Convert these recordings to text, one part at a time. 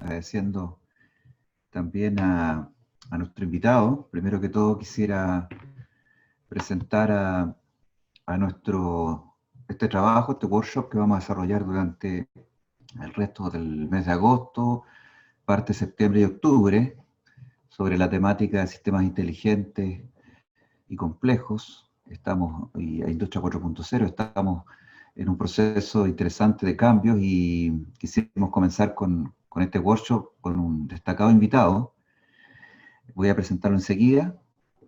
agradeciendo también a nuestro invitado. Primero que todo quisiera presentar a este trabajo, este workshop que vamos a desarrollar durante el resto del mes de agosto, parte de septiembre y octubre, sobre la temática de sistemas inteligentes y complejos. Y a Industria 4.0, estamos en un proceso interesante de cambios y quisimos comenzar con este workshop con un destacado invitado. Voy a presentarlo enseguida,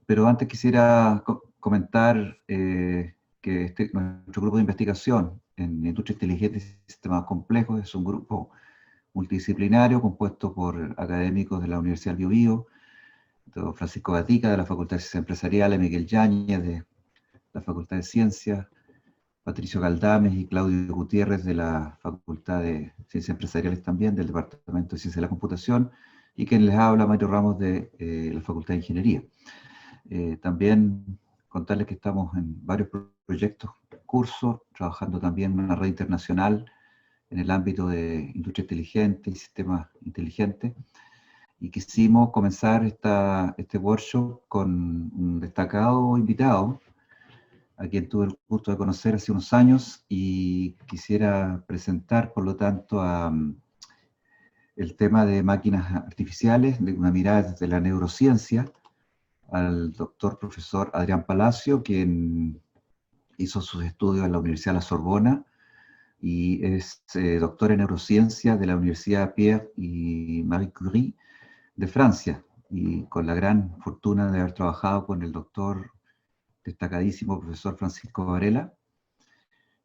pero antes quisiera comentar que nuestro grupo de investigación en Industria Inteligente y Sistemas Complejos es un grupo multidisciplinario compuesto por académicos de la Universidad del Biobío, don Francisco Gatica de la Facultad de Ciencias Empresariales, Miguel Yáñez de la Facultad de Ciencias, Patricio Galdames y Claudio Gutiérrez de la Facultad de Ciencias Empresariales también, del Departamento de Ciencias de la Computación, y quien les habla, Mario Ramos de la Facultad de Ingeniería. También contarles que estamos en varios proyectos, cursos, trabajando también en una red internacional en el ámbito de industria inteligente y sistemas inteligentes. Y quisimos comenzar este workshop con un destacado invitado, a quien tuve el gusto de conocer hace unos años, y quisiera presentar, por lo tanto, el tema de máquinas artificiales, de una mirada desde la neurociencia, al doctor profesor Adrián Palacio, quien hizo sus estudios en la Universidad de la Sorbona y es doctor en neurociencia de la Universidad Pierre y Marie Curie de Francia, y con la gran fortuna de haber trabajado con el doctor destacadísimo profesor Francisco Varela,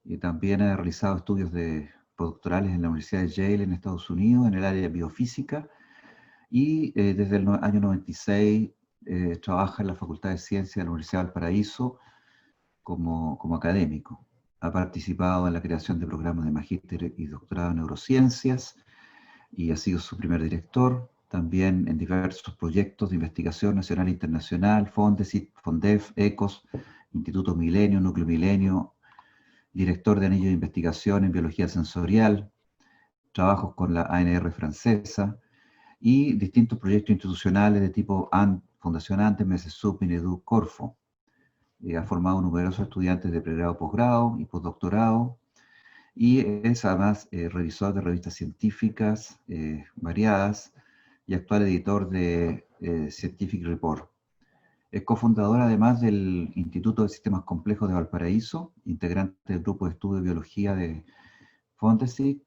y también ha realizado estudios postdoctorales en la Universidad de Yale en Estados Unidos en el área de biofísica, y desde el año 96 trabaja en la Facultad de Ciencias de la Universidad de Valparaíso como académico. Ha participado en la creación de programas de magíster y doctorado en neurociencias y ha sido su primer director. También en diversos proyectos de investigación nacional e internacional, Fondesit, Fondef, ECOS, Instituto Milenio, Núcleo Milenio, director de anillo de investigación en biología sensorial, trabajos con la ANR francesa y distintos proyectos institucionales de tipo Fundación ANTE, MESESUB, Minedu, Corfo. Ha formado numerosos estudiantes de pregrado, posgrado y postdoctorado, y es además revisor de revistas científicas variadas y actual editor de Scientific Report. Es cofundador además del Instituto de Sistemas Complejos de Valparaíso, integrante del grupo de estudio de biología de Fondesit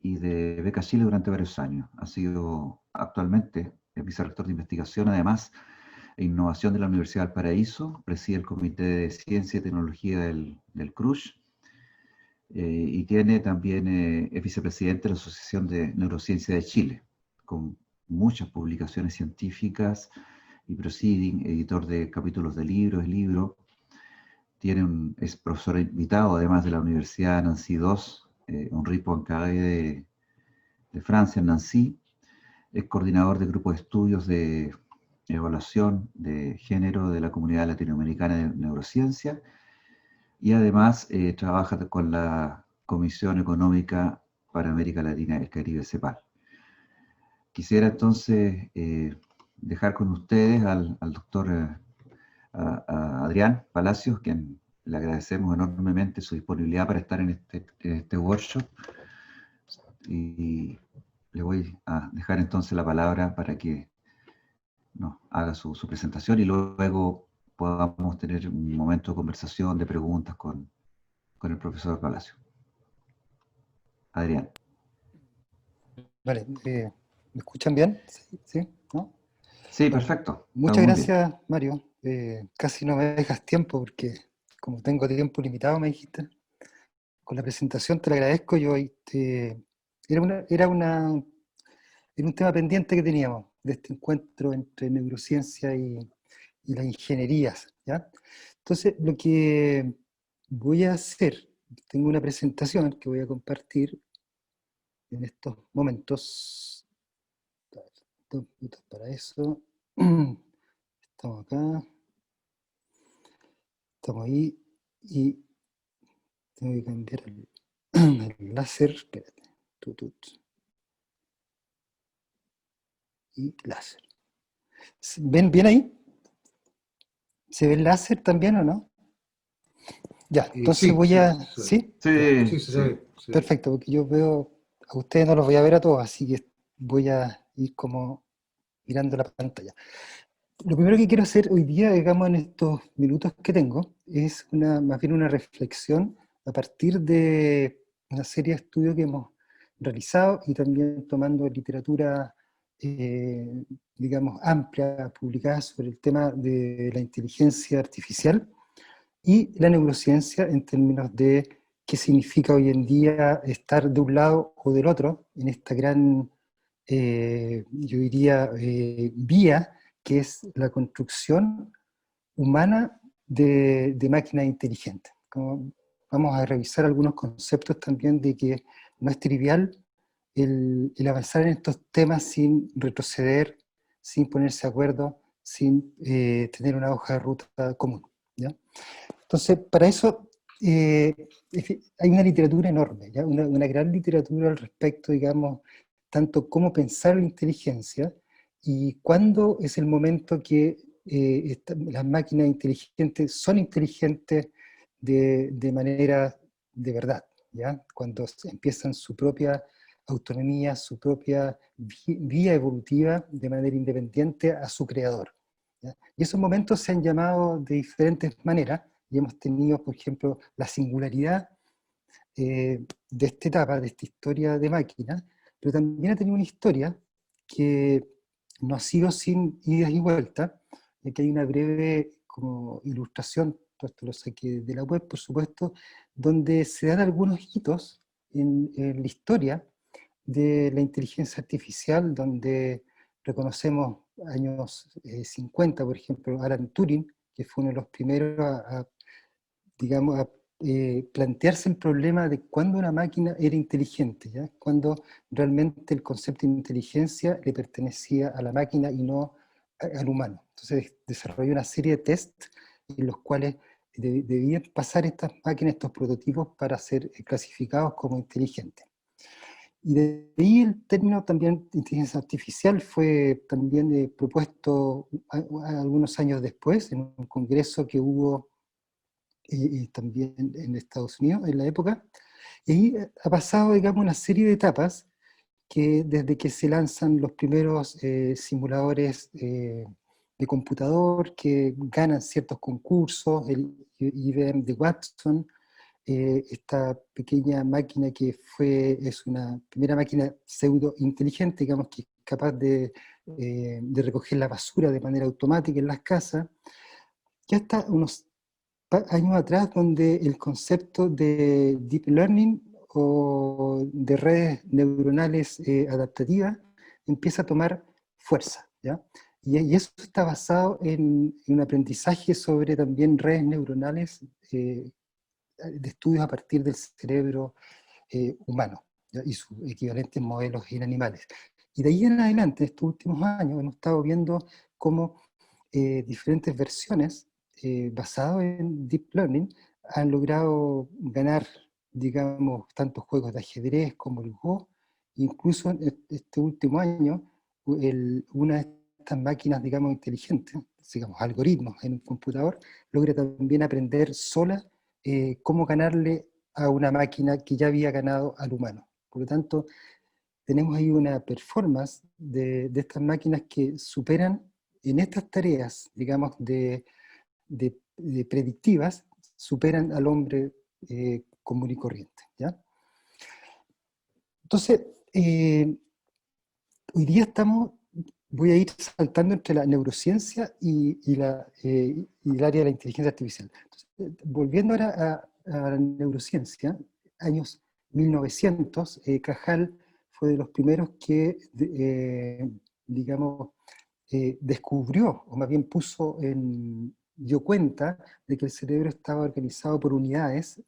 y de Beca Chile durante varios años. Ha sido actualmente el vicerrector de investigación, además, e innovación de la Universidad del Paraíso, preside el Comité de Ciencia y Tecnología del CRUSH, y tiene también, es vicepresidente de la Asociación de Neurociencia de Chile, con muchas publicaciones científicas y proceeding, editor de capítulos de libros. Es profesor invitado, además de la Universidad Nancy II, Henri Poincaré de Francia, en Nancy. Es coordinador de grupo de estudios de evaluación de género de la Comunidad Latinoamericana de Neurociencia, y además trabaja con la Comisión Económica para América Latina y el Caribe, CEPAL. Quisiera entonces dejar con ustedes al doctor a Adrián Palacios, quien le agradecemos enormemente su disponibilidad para estar en este workshop, y le voy a dejar entonces la palabra para que nos haga su presentación, y luego podamos tener un momento de conversación, de preguntas con el profesor Palacio. Adrián. Vale, ¿me escuchan bien? ¿Sí? ¿Sí? ¿No? Sí, Bueno, perfecto. Estamos muchas muy bien. gracias, Mario. Casi no me dejas tiempo porque como tengo tiempo limitado, me dijiste, con la presentación te lo agradezco. Era un tema pendiente que teníamos de este encuentro entre neurociencia y las ingenierías, ¿ya? Entonces, lo que voy a hacer, tengo una presentación que voy a compartir en estos momentos. A ver, 2 minutos para eso. Estamos acá. Estamos ahí y tengo que cambiar el láser. Espérate. Tut. y láser. ¿Ven bien ahí? ¿Se ve el láser también o no? Ya, entonces Sí, voy sí, a... se ve. ¿Sí? Ya, Sí, Sí, se ve. Se ve. perfecto, porque yo veo... A ustedes no los voy a ver a todos, así que voy a ir como mirando la pantalla. Lo primero que quiero hacer hoy día, digamos, en estos minutos que tengo, es más bien una reflexión a partir de una serie de estudios que hemos realizado y también tomando literatura, digamos, amplia, publicada sobre el tema de la inteligencia artificial y la neurociencia en términos de qué significa hoy en día estar de un lado o del otro en esta gran, yo diría, vía que es la construcción humana de máquinas inteligentes. Vamos a revisar algunos conceptos también de que no es trivial el avanzar en estos temas sin retroceder, sin ponerse de acuerdo, sin tener una hoja de ruta común, ¿ya? Entonces, para eso hay una literatura enorme, ¿ya? Una gran literatura al respecto, digamos, tanto cómo pensar la inteligencia y cuándo es el momento que las máquinas inteligentes son inteligentes de manera de verdad, ¿ya? Cuando empiezan su propia autonomía, su propia vía evolutiva de manera independiente a su creador, ¿ya? Y esos momentos se han llamado de diferentes maneras, y hemos tenido, por ejemplo, la singularidad de esta etapa, de esta historia de máquina, pero también ha tenido una historia que no ha sido sin idas y vueltas, y que hay una breve como ilustración, todo esto lo saqué de la web, por supuesto, donde se dan algunos hitos en la historia de la inteligencia artificial, donde reconocemos años 50, por ejemplo, Alan Turing, que fue uno de los primeros digamos, a plantearse el problema de cuándo una máquina era inteligente, ¿ya? Cuando realmente el concepto de inteligencia le pertenecía a la máquina y no al humano. Entonces desarrolló una serie de tests en los cuales debían pasar estas máquinas, estos prototipos, para ser clasificados como inteligentes. Y de ahí el término también de inteligencia artificial fue también propuesto algunos años después en un congreso que hubo y también en Estados Unidos en la época. Y ahí ha pasado, digamos, una serie de etapas que desde que se lanzan los primeros simuladores de computador que ganan ciertos concursos, el IBM de Watson, esta pequeña máquina que es una primera máquina pseudo inteligente, digamos, que es capaz de recoger la basura de manera automática en las casas, que hasta unos años atrás donde el concepto de deep learning o de redes neuronales adaptativas empieza a tomar fuerza, ¿ya? Y eso está basado en un aprendizaje sobre también redes neuronales de estudios a partir del cerebro humano, ¿ya? Y sus equivalentes modelos en animales. Y de ahí en adelante, en estos últimos años, hemos estado viendo cómo diferentes versiones basadas en Deep Learning han logrado ganar, digamos, tantos juegos de ajedrez como el Go, incluso en este último año, una de estas máquinas, digamos, inteligentes, digamos, algoritmos en un computador, logra también aprender sola cómo ganarle a una máquina que ya había ganado al humano. Por lo tanto, tenemos ahí una performance de estas máquinas que superan en estas tareas, digamos, de predictivas, superan al hombre común y corriente, ¿ya? Entonces, hoy día voy a ir saltando entre la neurociencia y el área de la inteligencia artificial. Entonces, volviendo ahora a la neurociencia, años 1900, Cajal fue de los primeros que, digamos, descubrió, o más bien dio cuenta de que el cerebro estaba organizado por unidades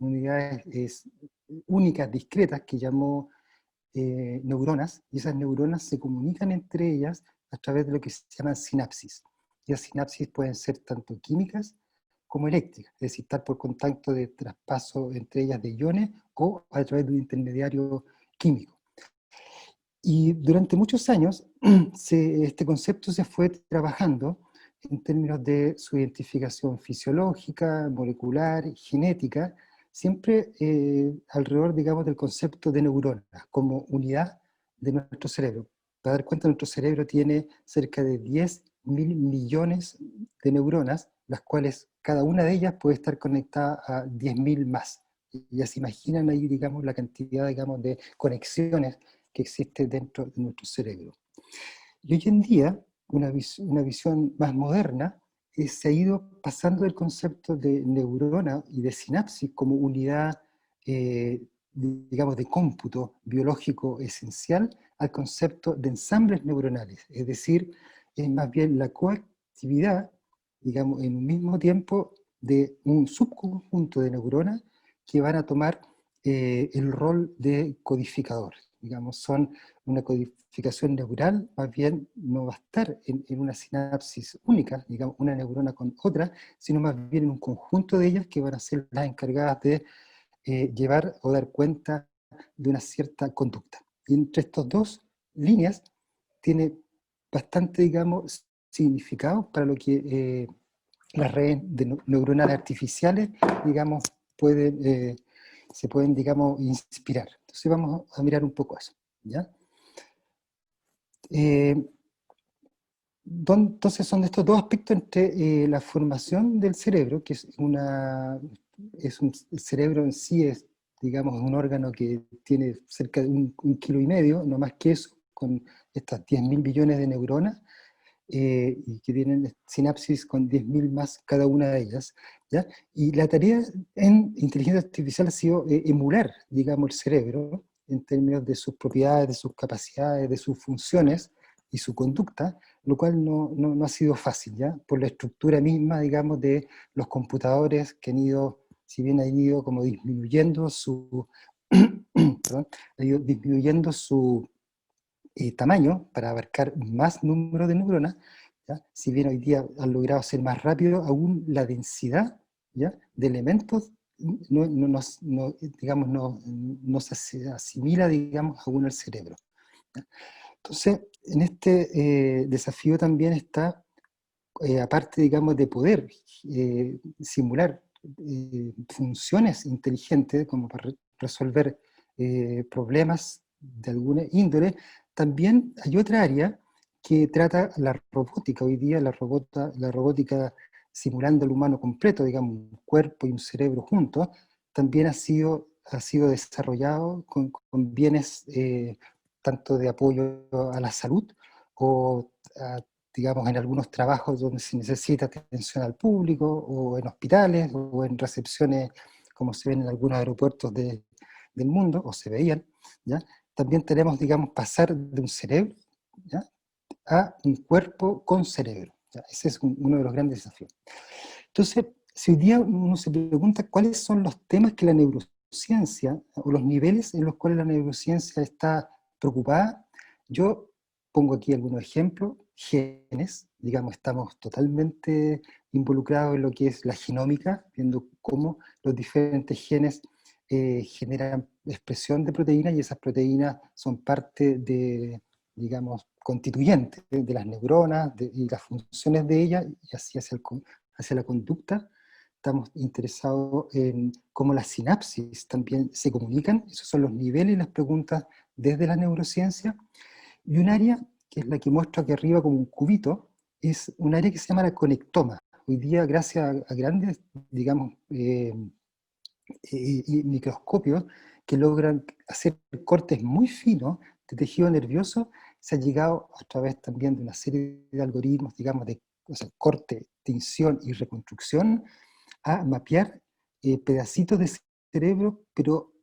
únicas, discretas, que llamó neuronas, y esas neuronas se comunican entre ellas a través de lo que se llaman sinapsis. Y las sinapsis pueden ser tanto químicas como eléctricas, es decir, estar por contacto de traspaso entre ellas de iones o a través de un intermediario químico. Y durante muchos años este concepto se fue trabajando en términos de su identificación fisiológica, molecular, genética, siempre alrededor, digamos, del concepto de neuronas como unidad de nuestro cerebro. Para dar cuenta, nuestro cerebro tiene cerca de 10.000 millones de neuronas, las cuales cada una de ellas puede estar conectada a 10.000 más. Y ya se imaginan ahí, digamos, la cantidad, digamos, de conexiones que existe dentro de nuestro cerebro. Y hoy en día, una visión más moderna se ha ido pasando del concepto de neurona y de sinapsis como unidad, digamos, de cómputo biológico esencial al concepto de ensambles neuronales. Es decir, es más bien la coactividad, digamos, en un mismo tiempo de un subconjunto de neuronas que van a tomar el rol de codificador. Digamos, son una codificación neural, más bien no va a estar en una sinapsis única, digamos, una neurona con otra, sino más bien en un conjunto de ellas que van a ser las encargadas de llevar o dar cuenta de una cierta conducta. Y entre estas dos líneas tiene bastante, digamos, significado para lo que las redes neuronales artificiales, digamos, se pueden, digamos, inspirar. Entonces vamos a mirar un poco eso, ¿ya? Entonces son estos dos aspectos entre la formación del cerebro, que el cerebro en sí es, digamos, un órgano que tiene cerca de un kilo y medio, no más que eso, con estas 10.000 billones de neuronas, y que tienen sinapsis con 10.000 más cada una de ellas, ¿ya? Y la tarea en inteligencia artificial ha sido emular, digamos, el cerebro en términos de sus propiedades, de sus capacidades, de sus funciones y su conducta, lo cual no ha sido fácil, ¿ya? Por la estructura misma, digamos, de los computadores que han ido, si bien han ido como disminuyendo perdón, han ido disminuyendo su tamaño para abarcar más número de neuronas, ¿ya? Si bien hoy día han logrado ser más rápido, aún la densidad, ¿ya?, de elementos digamos, no se asimila, digamos, aún al cerebro, ¿ya? Entonces, en este desafío también está, aparte, digamos, de poder simular funciones inteligentes como para resolver problemas de alguna índole, también hay otra área que trata la robótica. Hoy día la robótica simulando al humano completo, digamos, un cuerpo y un cerebro juntos, también ha sido desarrollado con bienes tanto de apoyo a la salud o digamos, en algunos trabajos donde se necesita atención al público, o en hospitales, o en recepciones, como se ven en algunos aeropuertos del mundo, o se veían, ¿ya? También tenemos, digamos, pasar de un cerebro, ¿ya?, a un cuerpo con cerebro, ¿ya? Ese es uno de los grandes desafíos. Entonces, si hoy día uno se pregunta cuáles son los temas que la neurociencia, o los niveles en los cuales la neurociencia está preocupada, yo pongo aquí algunos ejemplos. Genes, digamos, estamos totalmente involucrados en lo que es la genómica, viendo cómo los diferentes genes generan expresión de proteínas, y esas proteínas son parte de, digamos, constituyentes de las neuronas y las funciones de ellas, y así hacia la conducta. Estamos interesados en cómo las sinapsis también se comunican. Esos son los niveles y las preguntas desde la neurociencia. Y un área, que es la que muestro aquí arriba como un cubito, es un área que se llama la conectoma. Hoy día, gracias a grandes, digamos, y microscopios que logran hacer cortes muy finos de tejido nervioso, se ha llegado a través también de una serie de algoritmos, digamos, de, o sea, corte, tinción y reconstrucción, a mapear pedacitos de cerebro, pero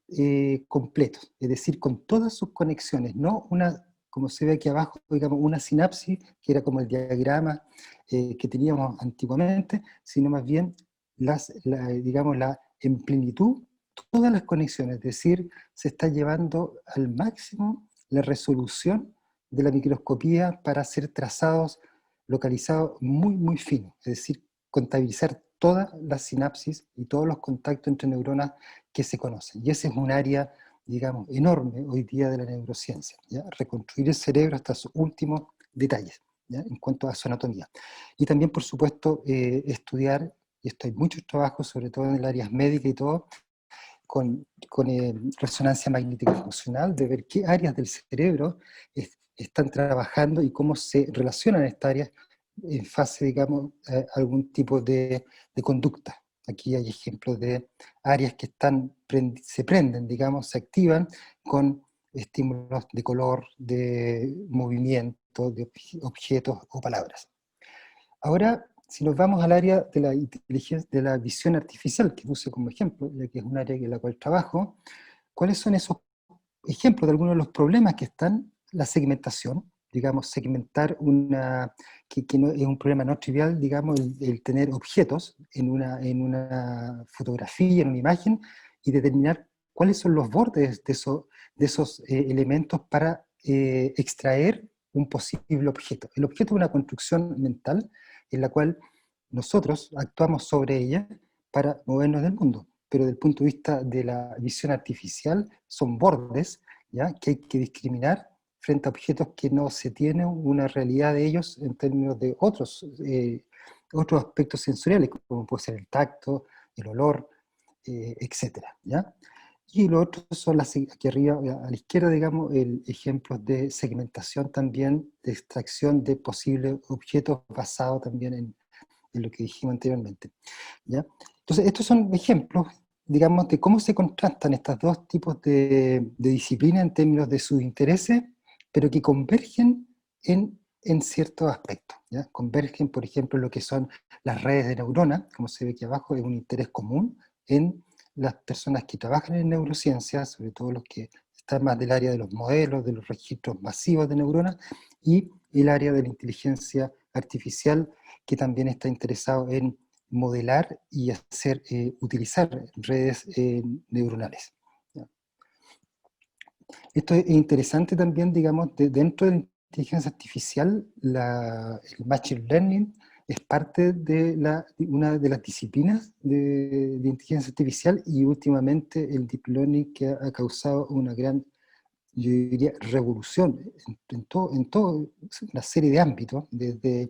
completos, es decir, con todas sus conexiones, no una, como se ve aquí abajo, digamos, una sinapsis, que era como el diagrama que teníamos antiguamente, sino más bien, digamos, en plenitud, todas las conexiones, es decir, se está llevando al máximo la resolución de la microscopía para hacer trazados localizados muy, muy finos, es decir, contabilizar todas las sinapsis y todos los contactos entre neuronas que se conocen. Y ese es un área, digamos, enorme hoy día de la neurociencia, ¿ya? Reconstruir el cerebro hasta sus últimos detalles, ¿ya? En cuanto a su anatomía. Y también, por supuesto, estudiar, y esto hay muchos trabajos, sobre todo en el área médica y todo, con resonancia magnética funcional, de ver qué áreas del cerebro están trabajando y cómo se relacionan estas áreas en fase, digamos, algún tipo de conducta. Aquí hay ejemplos de áreas que se prenden, digamos, se activan con estímulos de color, de movimiento, de objetos o palabras. Ahora, si nos vamos al área de la inteligencia, de la visión artificial, que puse como ejemplo, ya que es un área en la cual trabajo, ¿cuáles son esos ejemplos de algunos de los problemas que están? La segmentación, digamos, segmentar que no, es un problema no trivial, digamos, el tener objetos en una fotografía, en una imagen, y determinar cuáles son los bordes de esos elementos para extraer un posible objeto. El objeto es una construcción mental en la cual nosotros actuamos sobre ella para movernos del mundo, pero desde el punto de vista de la visión artificial son bordes, ¿ya? Que hay que discriminar frente a objetos que no se tiene una realidad de ellos en términos de otros aspectos sensoriales, como puede ser el tacto, el olor, etcétera, ¿ya? Y lo otro son aquí arriba, a la izquierda, digamos, ejemplos de segmentación también, de extracción de posibles objetos basado también en lo que dijimos anteriormente, ¿ya? Entonces, estos son ejemplos, digamos, de cómo se contrastan estos dos tipos de disciplinas en términos de sus intereses, pero que convergen en ciertos aspectos, ¿ya? Convergen, por ejemplo, en lo que son las redes de neuronas, como se ve aquí abajo, es un interés común en las personas que trabajan en neurociencias, sobre todo los que están más del área de los modelos, de los registros masivos de neuronas, y el área de la inteligencia artificial, que también está interesado en modelar y utilizar redes neuronales. Esto es interesante también, digamos, dentro de la inteligencia artificial, el Machine Learning es parte de una de las disciplinas de inteligencia artificial, y últimamente el Deep Learning, que ha causado una gran, yo diría, revolución en todo una serie de ámbitos, desde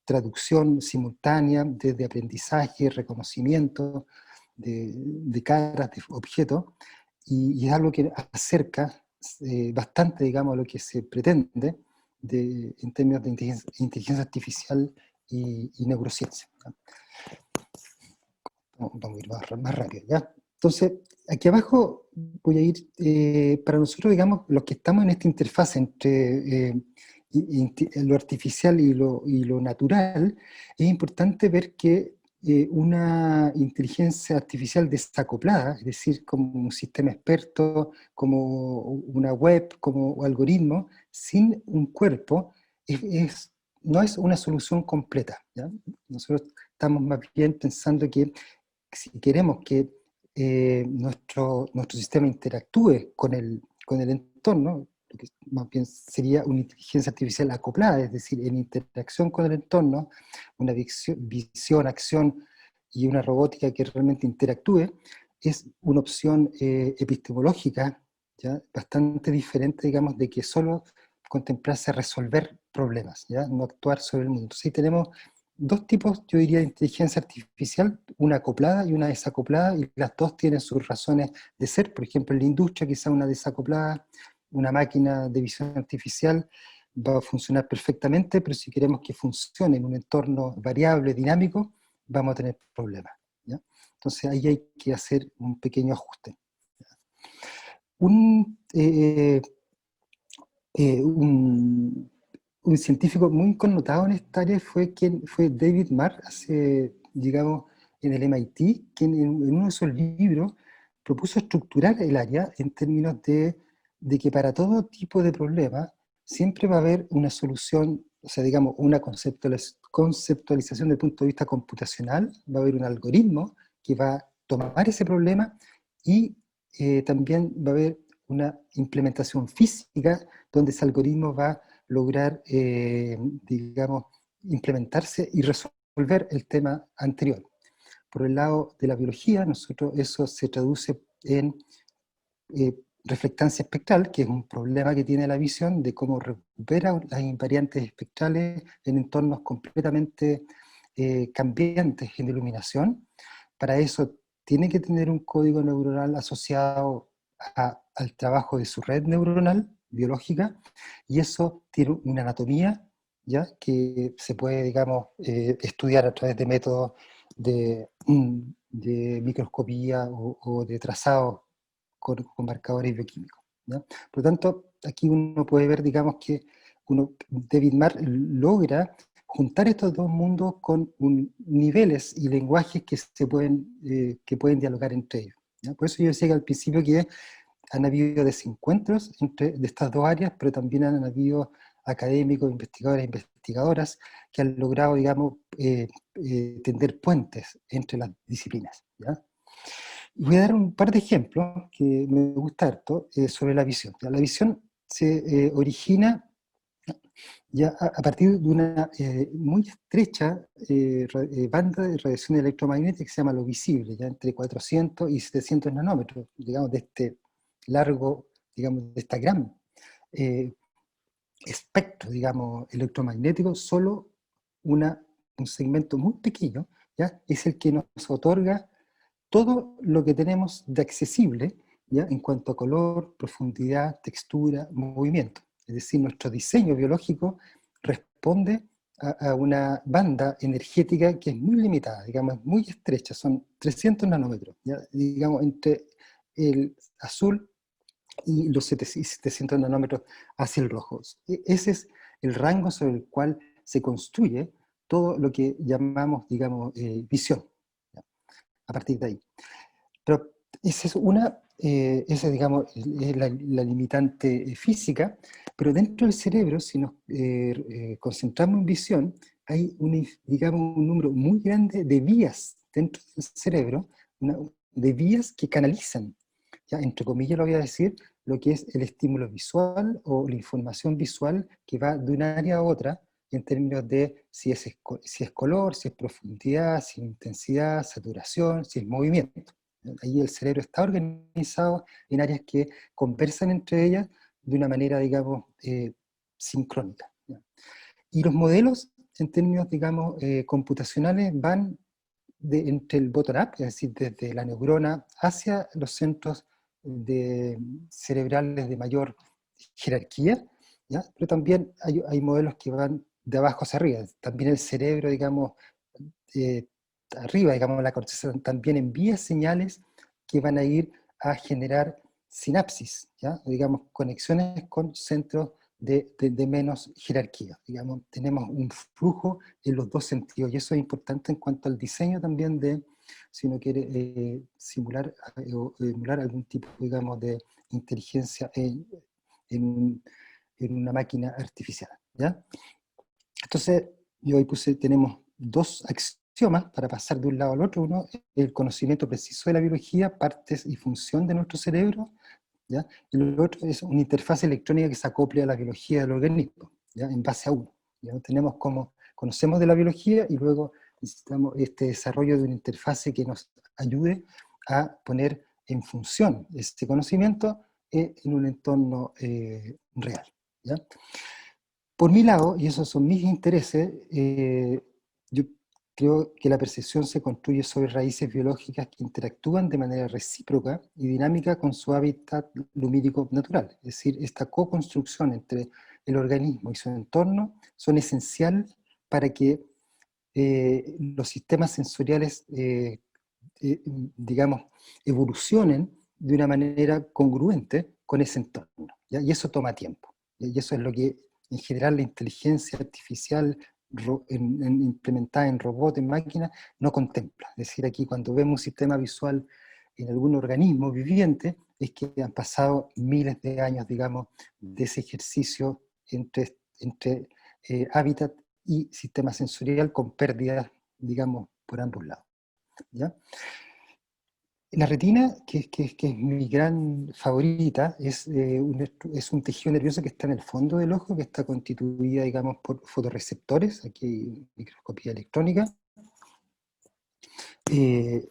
traducción simultánea, desde aprendizaje, reconocimiento de caras, de objetos, y es algo que acerca bastante, digamos, a lo que se pretende en términos de inteligencia artificial y neurociencia. Vamos a ir más rápido, ¿ya? Entonces, aquí abajo voy a ir, para nosotros, digamos, los que estamos en esta interfaz entre lo artificial y lo natural, es importante ver que una inteligencia artificial desacoplada, es decir, como un sistema experto, como una web, como algoritmo, sin un cuerpo, no es una solución completa, ¿ya? Nosotros estamos más bien pensando que si queremos que nuestro sistema interactúe con el entorno, lo que más bien sería una inteligencia artificial acoplada, es decir, en interacción con el entorno, una visión, acción y una robótica que realmente interactúe, es una opción epistemológica, ¿ya? Bastante diferente, digamos, de que solo contemplarse resolver problemas, ¿ya? No actuar sobre el mundo. Entonces, ahí tenemos dos tipos, yo diría, de inteligencia artificial, una acoplada y una desacoplada, y las dos tienen sus razones de ser. Por ejemplo, en la industria, quizá una desacoplada, una máquina de visión artificial va a funcionar perfectamente, pero si queremos que funcione en un entorno variable, dinámico, vamos a tener problemas, ¿ya? Entonces ahí hay que hacer un pequeño ajuste. Un, eh, un, un científico muy connotado en esta área fue David Marr, digamos, en el MIT, quien en uno de sus libros propuso estructurar el área en términos de que para todo tipo de problema siempre va a haber una solución, o sea, digamos, una conceptualización desde el punto de vista computacional, va a haber un algoritmo que va a tomar ese problema, y también va a haber una implementación física donde ese algoritmo va a lograr, digamos, implementarse y resolver el tema anterior. Por el lado de la biología, nosotros eso se traduce en reflectancia espectral, que es un problema que tiene la visión de cómo recupera las invariantes espectrales en entornos completamente cambiantes en iluminación. Para eso tiene que tener un código neuronal asociado al trabajo de su red neuronal biológica, y eso tiene una anatomía, ¿ya?, que se puede, digamos, estudiar a través de métodos de microscopía o de trazado con marcadores bioquímicos, ¿ya? Por lo tanto, aquí uno puede ver, digamos, que David Marr logra juntar estos dos mundos con niveles y lenguajes que pueden dialogar entre ellos, ¿ya? Por eso yo decía que al principio que han habido desencuentros de estas dos áreas, pero también han habido académicos, investigadores e investigadoras que han logrado, digamos, tender puentes entre las disciplinas, ¿ya? Voy a dar un par de ejemplos que me gusta harto sobre la visión. ¿Ya? La visión se origina ya a partir de una muy estrecha banda de radiación electromagnética que se llama lo visible, ya entre 400 y 700 nanómetros, digamos, de este largo, digamos, de esta gran eh, espectro, digamos, electromagnético. Solo un segmento muy pequeño, ¿ya?, es el que nos otorga todo lo que tenemos de accesible, ¿ya?, en cuanto a color, profundidad, textura, movimiento. Es decir, nuestro diseño biológico responde a una banda energética que es muy limitada, digamos, muy estrecha, son 300 nanómetros, ¿ya?, digamos, entre el azul y los 700 nanómetros hacia el rojo. Ese es el rango sobre el cual se construye todo lo que llamamos, digamos, visión, ¿ya?, a partir de ahí. Pero esa es esa, digamos, es la limitante física, pero dentro del cerebro, si nos concentramos en visión, hay digamos, un número muy grande de vías dentro del cerebro, de vías que canalizan, ya, entre comillas lo voy a decir, lo que es el estímulo visual o la información visual que va de un área a otra, en términos de si es color, si es profundidad, si es intensidad, saturación, si es movimiento. Ahí el cerebro está organizado en áreas que conversan entre ellas de una manera, digamos, sincrónica, ¿ya? Y los modelos, en términos, digamos, computacionales, van entre el bottom-up, es decir, desde la neurona hacia los centros cerebrales de mayor jerarquía, ¿ya? Pero también hay modelos que van de abajo hacia arriba. También el cerebro, digamos, eh, arriba, digamos, la corteza también envía señales que van a ir a generar sinapsis, ¿ya?, digamos, conexiones con centros de menos jerarquía. Digamos, tenemos un flujo en los dos sentidos, y eso es importante en cuanto al diseño también si uno quiere simular o emular algún tipo, digamos, de inteligencia en, en una máquina artificial, ¿ya? Entonces, yo ahí tenemos dos axiomas para pasar de un lado al otro. Uno, el conocimiento preciso de la biología, partes y función de nuestro cerebro, ¿ya? Y lo otro es una interfaz electrónica que se acople a la biología del organismo, ¿ya?, en base a uno. ¿Ya? Tenemos como, conocemos de la biología y luego necesitamos este desarrollo de una interfase que nos ayude a poner en función este conocimiento en un entorno real, ¿ya? Por mi lado, y esos son mis intereses, yo creo que la percepción se construye sobre raíces biológicas que interactúan de manera recíproca y dinámica con su hábitat lumínico natural. Es decir, esta co-construcción entre el organismo y su entorno son esenciales para que los sistemas sensoriales, digamos, evolucionen de una manera congruente con ese entorno, ¿ya? Y eso toma tiempo. Y eso es lo que, en general, la inteligencia artificial implementada en robots, en máquinas, no contempla. Es decir, aquí cuando vemos un sistema visual en algún organismo viviente, es que han pasado miles de años, digamos, de ese ejercicio entre hábitat y sistema sensorial con pérdidas, digamos, por ambos lados, ¿ya? La retina, que es mi gran favorita, es un tejido nervioso que está en el fondo del ojo, que está constituida, digamos, por fotorreceptores, aquí hay microscopía electrónica. Me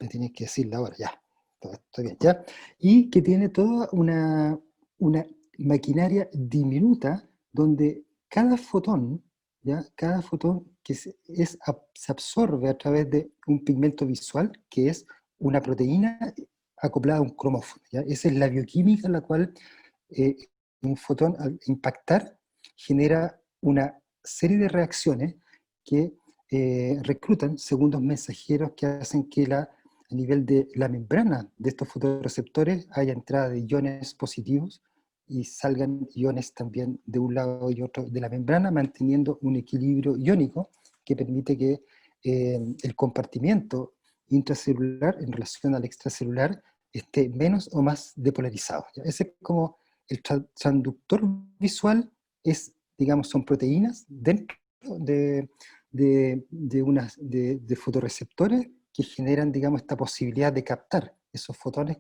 tienes que decirla ahora, ya. todo esto bien, ¿ya? Y que tiene toda una maquinaria diminuta donde cada fotón, ¿ya? Cada fotón se absorbe a través de un pigmento visual que es una proteína acoplada a un cromófono, ¿ya? Esa es la bioquímica en la cual eh, un fotón al impactar genera una serie de reacciones que reclutan segundos mensajeros que hacen que a nivel de la membrana de estos fotorreceptores haya entrada de iones positivos y salgan iones también de un lado y otro de la membrana, manteniendo un equilibrio iónico que permite que el compartimiento intracelular en relación al extracelular esté menos o más depolarizado. ¿Ya? Ese es como el transductor visual, digamos, son proteínas dentro de fotorreceptores que generan, digamos, esta posibilidad de captar esos fotones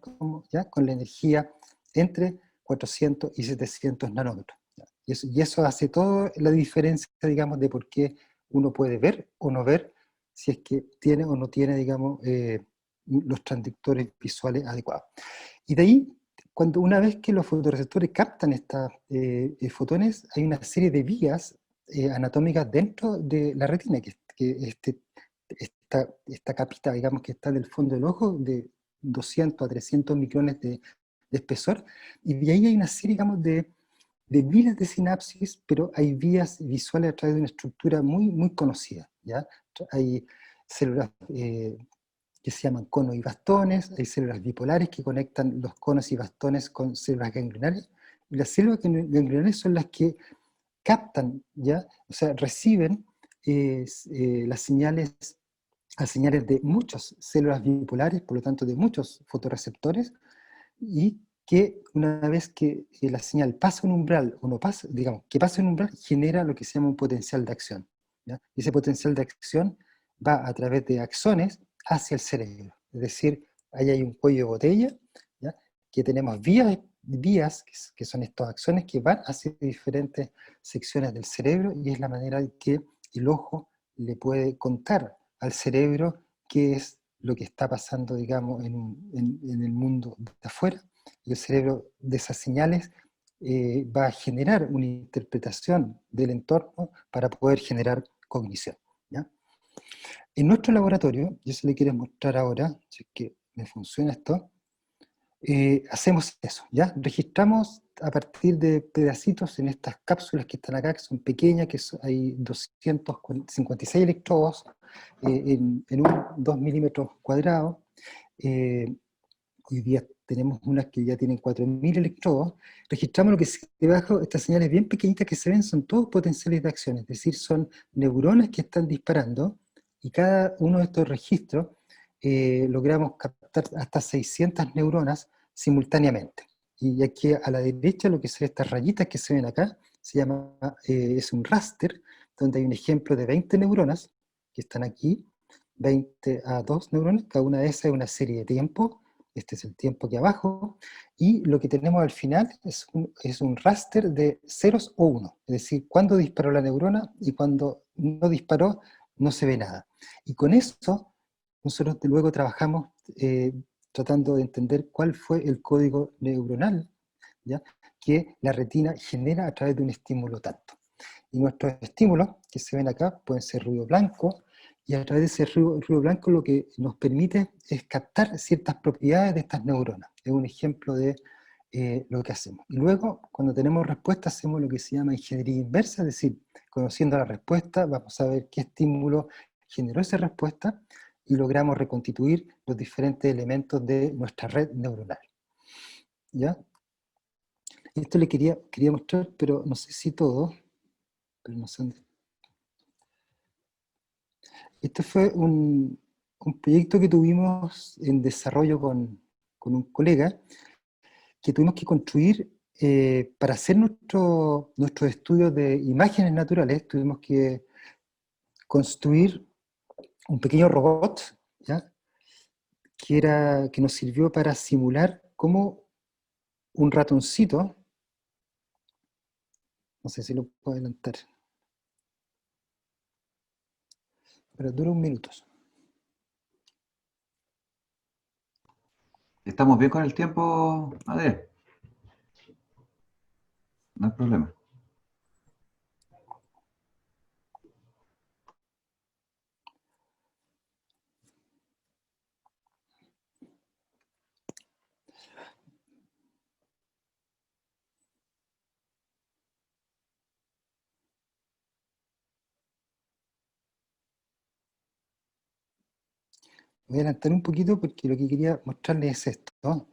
¿ya? Con la energía entre 400 y 700 nanómetros. ¿Ya? Y eso hace toda la diferencia, digamos, de por qué uno puede ver o no ver si es que tiene o no tiene, digamos, los transductores visuales adecuados. Y de ahí, una vez que los fotorreceptores captan estos fotones, hay una serie de vías anatómicas dentro de la retina, esta capita, digamos, que está en el fondo del ojo, de 200 a 300 micrones de espesor, y de ahí hay una serie, digamos, de vías de sinapsis, pero hay vías visuales a través de una estructura muy, muy conocida, ¿ya? Hay células que se llaman conos y bastones, hay células bipolares que conectan los conos y bastones con células ganglionales, y las células ganglionales son las que captan, ¿ya? O sea, reciben las señales de muchas células bipolares, por lo tanto de muchos fotorreceptores, y que una vez que la señal pasa un umbral, o no pasa, digamos, que pasa un umbral, genera lo que se llama un potencial de acción, ¿ya? Y ese potencial de acción va a través de axones hacia el cerebro. Es decir, ahí hay un cuello de botella, ¿ya? Que tenemos vías que son estos axones que van hacia diferentes secciones del cerebro, y es la manera en que el ojo le puede contar al cerebro qué es lo que está pasando, digamos, en el mundo de afuera, y el cerebro de esas señales va a generar una interpretación del entorno para poder generar cognición, ¿ya? En nuestro laboratorio, yo se le quiero mostrar ahora, si es que me funciona esto, hacemos eso, ¿ya? Registramos a partir de pedacitos en estas cápsulas que están acá, que son pequeñas, hay 256 electrodos en un 2 milímetros cuadrados. Hoy día tenemos unas que ya tienen 4000 electrodos. Registramos lo que se debajo, estas señales bien pequeñitas que se ven, son todos potenciales de acción, es decir, son neuronas que están disparando, y cada uno de estos registros logramos captar hasta 600 neuronas simultáneamente. Y aquí a la derecha, lo que son estas rayitas que se ven acá, es un raster, donde hay un ejemplo de 20 neuronas que están aquí, 20 a 2 neuronas, cada una de esas es una serie de tiempo. Este es el tiempo aquí abajo, y lo que tenemos al final es un raster de ceros o uno, es decir, cuando disparó la neurona y cuando no disparó no se ve nada. Y con eso nosotros luego trabajamos tratando de entender cuál fue el código neuronal, ¿ya? Que la retina genera a través de un estímulo tanto. Y nuestros estímulos, que se ven acá, pueden ser ruido blanco, y a través de ese ruido blanco lo que nos permite es captar ciertas propiedades de estas neuronas. Es un ejemplo de lo que hacemos. Y luego, cuando tenemos respuesta, hacemos lo que se llama ingeniería inversa, es decir, conociendo la respuesta, vamos a ver qué estímulo generó esa respuesta, y logramos reconstituir los diferentes elementos de nuestra red neuronal. ¿Ya? Esto le quería mostrar, pero no sé si todo, pero no sé dónde. Este fue un proyecto que tuvimos en desarrollo con un colega, que tuvimos que construir para hacer nuestros estudios de imágenes naturales. Tuvimos que construir un pequeño robot, ¿ya? Que nos sirvió para simular cómo un ratoncito, no sé si lo puedo adelantar, pero dura un minuto. ¿Estamos bien con el tiempo, Adrián? No hay problema. Voy a adelantar un poquito porque lo que quería mostrarles es esto, ¿no?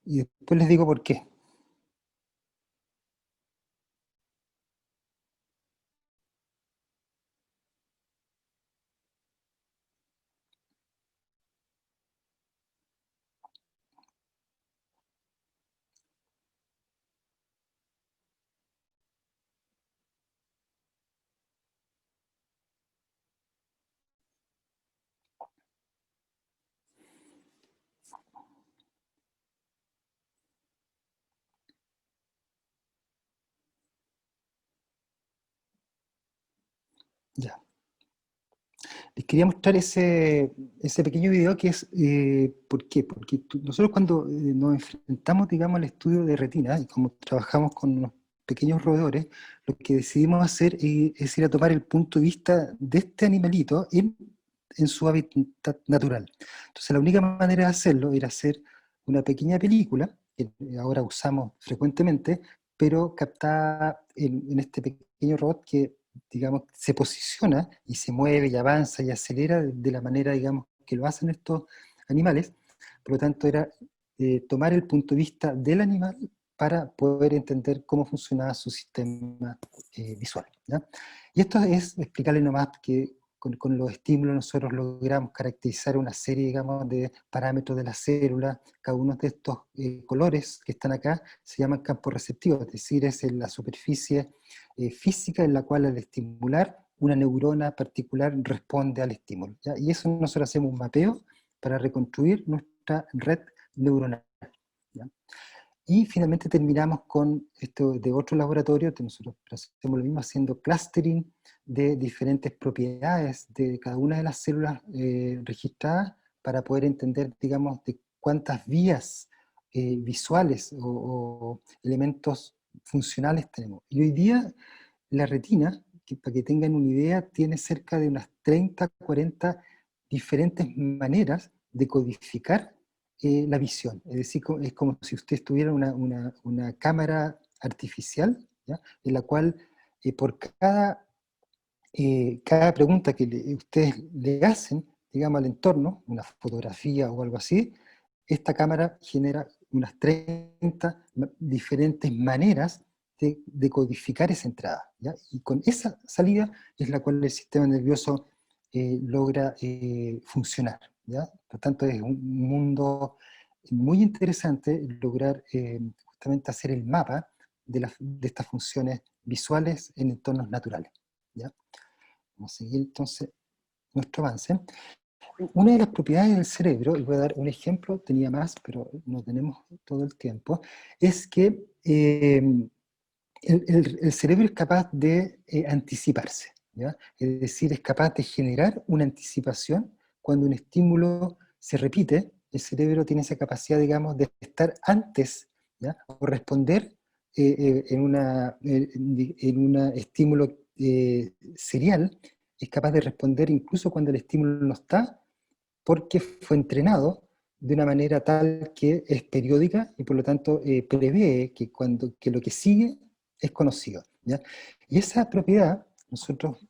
Y después les digo por qué. Ya. Les quería mostrar ese pequeño video que es, ¿por qué? Porque nosotros cuando nos enfrentamos, digamos, al estudio de retina, y como trabajamos con unos pequeños roedores, lo que decidimos hacer es ir a tomar el punto de vista de este animalito en su hábitat natural. Entonces la única manera de hacerlo era hacer una pequeña película, que ahora usamos frecuentemente, pero captada en este pequeño robot que, digamos, se posiciona y se mueve y avanza y acelera de la manera, digamos, que lo hacen estos animales. Por lo tanto, era tomar el punto de vista del animal para poder entender cómo funcionaba su sistema visual, ¿ya? Y esto es explicarle nomás que con los estímulos nosotros logramos caracterizar una serie, digamos, de parámetros de la célula. Cada uno de estos colores que están acá se llaman campos receptivos, es decir, es en la superficie física en la cual al estimular una neurona particular responde al estímulo, ¿ya? Y eso nosotros hacemos un mapeo para reconstruir nuestra red neuronal, ¿ya? Y finalmente terminamos con esto de otro laboratorio, que nosotros hacemos lo mismo haciendo clustering de diferentes propiedades de cada una de las células registradas para poder entender, digamos, de cuántas vías visuales o elementos funcionales tenemos. Y hoy día la retina, que para que tengan una idea, tiene cerca de unas 30, 40 diferentes maneras de codificar la visión. Es decir, es como si usted tuviera una cámara artificial, ¿ya? En la cual por cada pregunta que ustedes le hacen, digamos, al entorno, una fotografía o algo así, esta cámara genera unas 30 diferentes maneras de codificar esa entrada, ¿ya? Y con esa salida es la cual el sistema nervioso logra funcionar, ¿ya? Por tanto, es un mundo muy interesante lograr justamente hacer el mapa de estas funciones visuales en entornos naturales, ¿ya? Vamos a seguir entonces nuestro avance. Una de las propiedades del cerebro, y voy a dar un ejemplo, tenía más, pero no tenemos todo el tiempo, es que el cerebro es capaz de anticiparse, ¿ya? Es decir, es capaz de generar una anticipación cuando un estímulo se repite. El cerebro tiene esa capacidad, digamos, de estar antes, ¿ya? O responder en un estímulo serial, es capaz de responder incluso cuando el estímulo no está, porque fue entrenado de una manera tal que es periódica y por lo tanto prevé que lo que sigue es conocido, ¿ya? Y esa propiedad, nosotros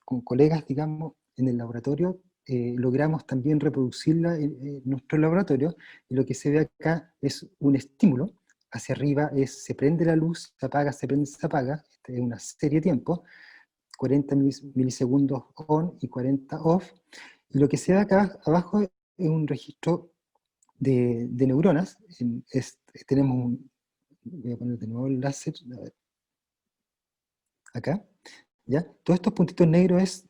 con colegas, digamos, en el laboratorio, logramos también reproducirla en nuestro laboratorio, y lo que se ve acá es un estímulo. Hacia arriba se prende la luz, se apaga, se prende, se apaga, este es una serie de tiempo, 40 milisegundos on y 40 off. Y lo que se ve acá abajo es un registro de neuronas. Tenemos voy a poner de nuevo el láser, a ver, acá, ¿ya? Todos estos puntitos negros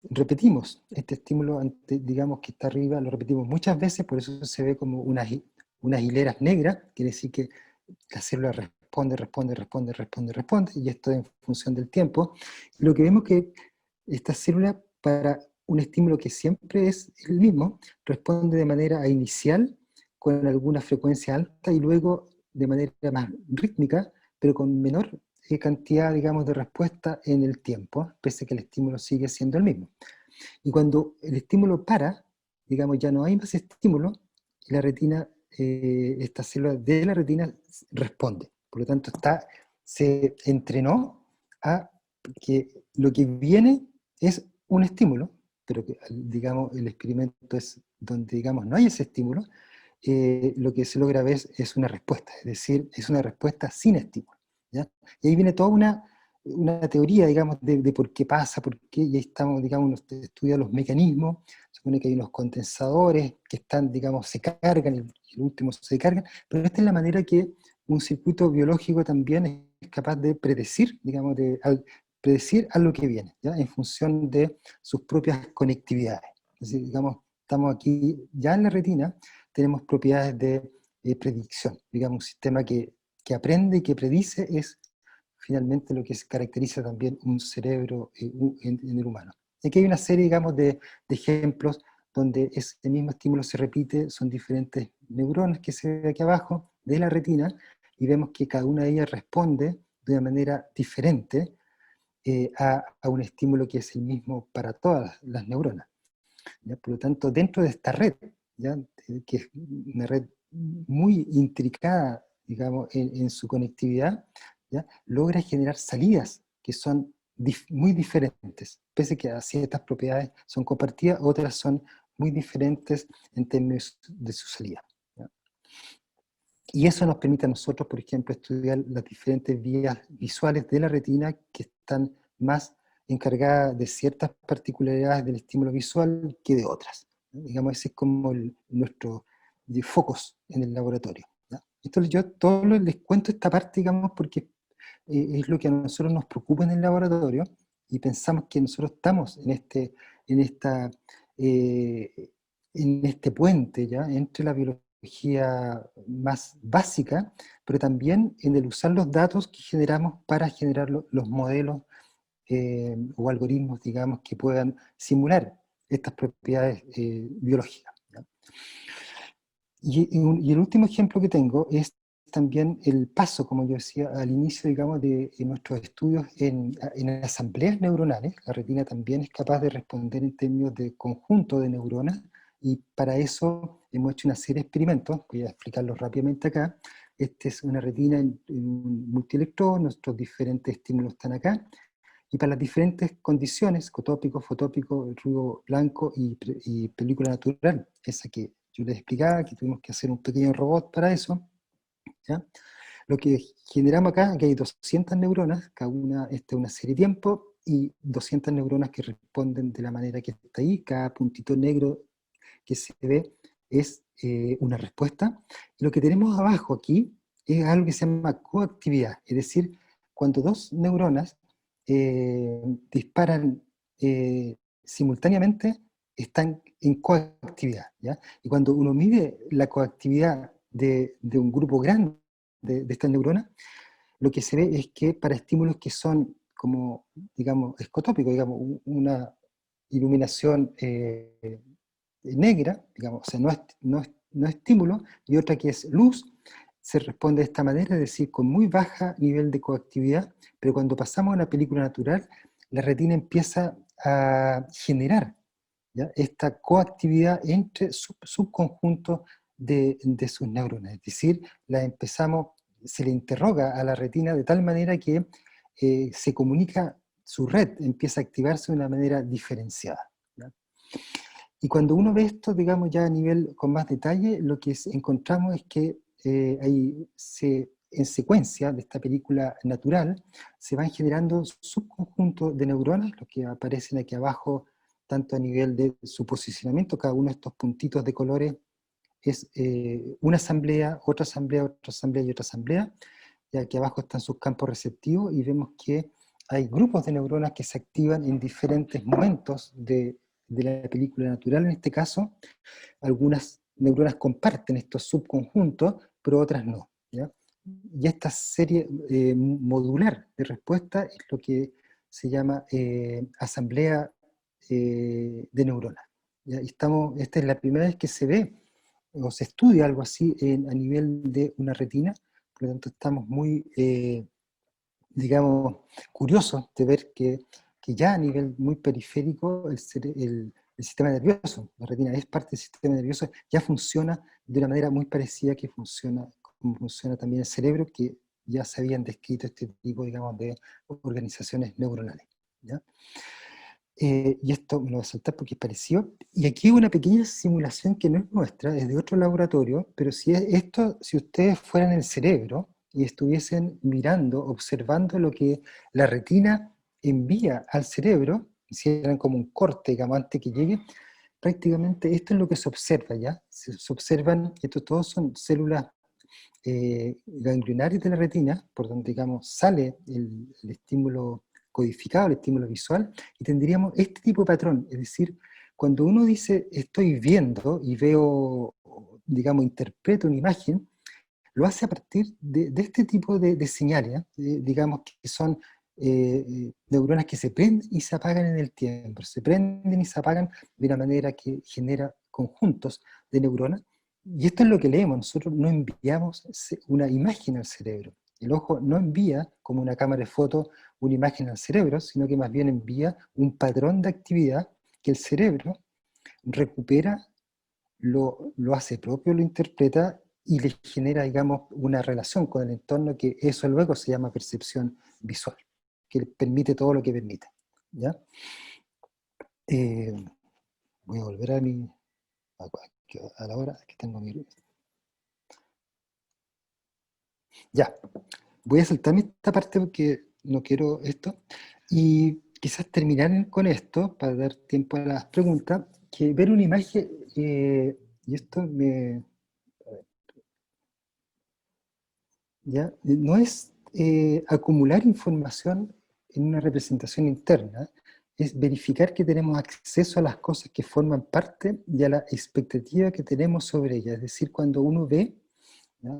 repetimos este estímulo, digamos que está arriba, lo repetimos muchas veces, por eso se ve como unas hileras negras, quiere decir que la célula responde, responde, responde, responde, responde, y esto en función del tiempo. Y lo que vemos que esta célula, para un estímulo que siempre es el mismo, responde de manera inicial con alguna frecuencia alta y luego de manera más rítmica, pero con menor cantidad, digamos, de respuesta en el tiempo, pese a que el estímulo sigue siendo el mismo. Y cuando el estímulo para, digamos, ya no hay más estímulo, y la retina, esta célula de la retina responde. Por lo tanto, se entrenó a que lo que viene es un estímulo, pero que, digamos, el experimento es donde, digamos, no hay ese estímulo, lo que se logra ver es una respuesta, es decir, es una respuesta sin estímulo, ¿ya? Y ahí viene toda una teoría, digamos, de por qué pasa, por qué, y ahí estamos, digamos, estudiando los mecanismos, se supone que hay unos condensadores que están, digamos, se cargan, y el último se cargan, pero esta es la manera que un circuito biológico también es capaz de predecir, digamos, predecir a lo que viene, ¿ya? En función de sus propias conectividades. Es decir, digamos, estamos aquí ya en la retina, tenemos propiedades de predicción, digamos, un sistema que aprende y que predice es finalmente lo que caracteriza también un cerebro en el humano. Y aquí hay una serie, digamos, de ejemplos donde ese mismo estímulo se repite, son diferentes neuronas que se ve aquí abajo de la retina, y vemos que cada una de ellas responde de una manera diferente a un estímulo que es el mismo para todas las neuronas, ¿ya? Por lo tanto, dentro de esta red, ¿ya? Que es una red muy intricada, digamos, en su conectividad, ¿ya? Logra generar salidas que son muy diferentes, pese a que ciertas propiedades son compartidas, otras son muy diferentes en términos de su salida, ¿ya? Y eso nos permite a nosotros, por ejemplo, estudiar las diferentes vías visuales de la retina que están más encargadas de ciertas particularidades del estímulo visual que de otras, ¿no? Digamos, ese es como nuestro focus en el laboratorio, ¿no? Entonces yo todos les cuento esta parte, digamos, porque es lo que a nosotros nos preocupa en el laboratorio, y pensamos que nosotros estamos en, esta, eh, en este puente, ¿ya? Entre la biología más básica, pero también en el usar los datos que generamos para generar los modelos o algoritmos, digamos, que puedan simular estas propiedades biológicas, ¿ya? Y el último ejemplo que tengo es también el paso, como yo decía, al inicio, digamos, de nuestros estudios en asambleas neuronales. La retina también es capaz de responder en términos de conjunto de neuronas, y para eso hemos hecho una serie de experimentos, voy a explicarlos rápidamente acá. Esta es una retina en un multielectrodo, nuestros diferentes estímulos están acá, y para las diferentes condiciones, cotópico, fotópico, ruido blanco y película natural, esa que yo les explicaba, que tuvimos que hacer un pequeño robot para eso, ¿ya? Lo que generamos acá, que hay 200 neuronas, cada una, esta es una serie de tiempo, y 200 neuronas que responden de la manera que está ahí, cada puntito negro que se ve es una respuesta. Y lo que tenemos abajo aquí es algo que se llama coactividad, es decir, cuando dos neuronas disparan simultáneamente, están en coactividad, ¿ya? Y cuando uno mide la coactividad de un grupo grande de estas neuronas, lo que se ve es que para estímulos que son como, digamos, escotópicos, digamos, una iluminación negra, digamos, o sea, no es estímulo, y otra que es luz, se responde de esta manera, es decir, con muy baja nivel de coactividad, pero cuando pasamos a una película natural, la retina empieza a generar, ¿ya? Esta coactividad entre subconjuntos de sus neuronas, es decir, se le interroga a la retina de tal manera que se comunica, su red empieza a activarse de una manera diferenciada, ¿ya? Y cuando uno ve esto, digamos, ya a nivel con más detalle, lo que encontramos es que en secuencia de esta película natural, se van generando subconjuntos de neuronas, los que aparecen aquí abajo, tanto a nivel de su posicionamiento, cada uno de estos puntitos de colores es una asamblea, otra asamblea, otra asamblea y otra asamblea, y aquí abajo están sus campos receptivos, y vemos que hay grupos de neuronas que se activan en diferentes momentos de la película natural. En este caso, algunas neuronas comparten estos subconjuntos, pero otras no, ¿ya? Y esta serie modular de respuesta es lo que se llama asamblea de neuronas. ¿Ya? Y esta es la primera vez que se ve o se estudia algo así a nivel de una retina, por lo tanto estamos muy, digamos, curiosos de ver que ya a nivel muy periférico el sistema nervioso, la retina es parte del sistema nervioso, ya funciona de una manera muy parecida que funciona, como funciona también el cerebro, que ya se habían descrito este tipo, digamos, de organizaciones neuronales. ¿Ya? Y esto me lo voy a saltar porque es parecido. Y aquí hay una pequeña simulación que no es nuestra, es de otro laboratorio, pero si ustedes fueran el cerebro y estuviesen mirando, observando lo que la retina envía al cerebro, hicieran como un corte, digamos, antes que llegue, prácticamente esto es lo que se observa, ¿ya? Se observan, estos todos son células ganglionares de la retina, por donde, digamos, sale el estímulo codificado, el estímulo visual, y tendríamos este tipo de patrón, es decir, cuando uno dice estoy viendo y veo, digamos, interpreto una imagen, lo hace a partir de este tipo de señales, digamos, que son neuronas que se prenden y se apagan en el tiempo, se prenden y se apagan de una manera que genera conjuntos de neuronas, y esto es lo que leemos, nosotros no enviamos una imagen al cerebro, el ojo no envía como una cámara de fotos una imagen al cerebro, sino que más bien envía un patrón de actividad que el cerebro recupera, lo hace propio, lo interpreta y le genera, digamos, una relación con el entorno, que eso luego se llama percepción visual, que permite todo lo que permite. ¿Ya? Eh, Voy a volver a la hora que tengo mi... Ya, voy a saltarme esta parte porque no quiero esto, y quizás terminar con esto, para dar tiempo a las preguntas, que ver una imagen, y esto me... ¿Ya? No es acumular información en una representación interna, es verificar que tenemos acceso a las cosas que forman parte y a la expectativa que tenemos sobre ellas. Es decir, cuando uno ve, ¿ya?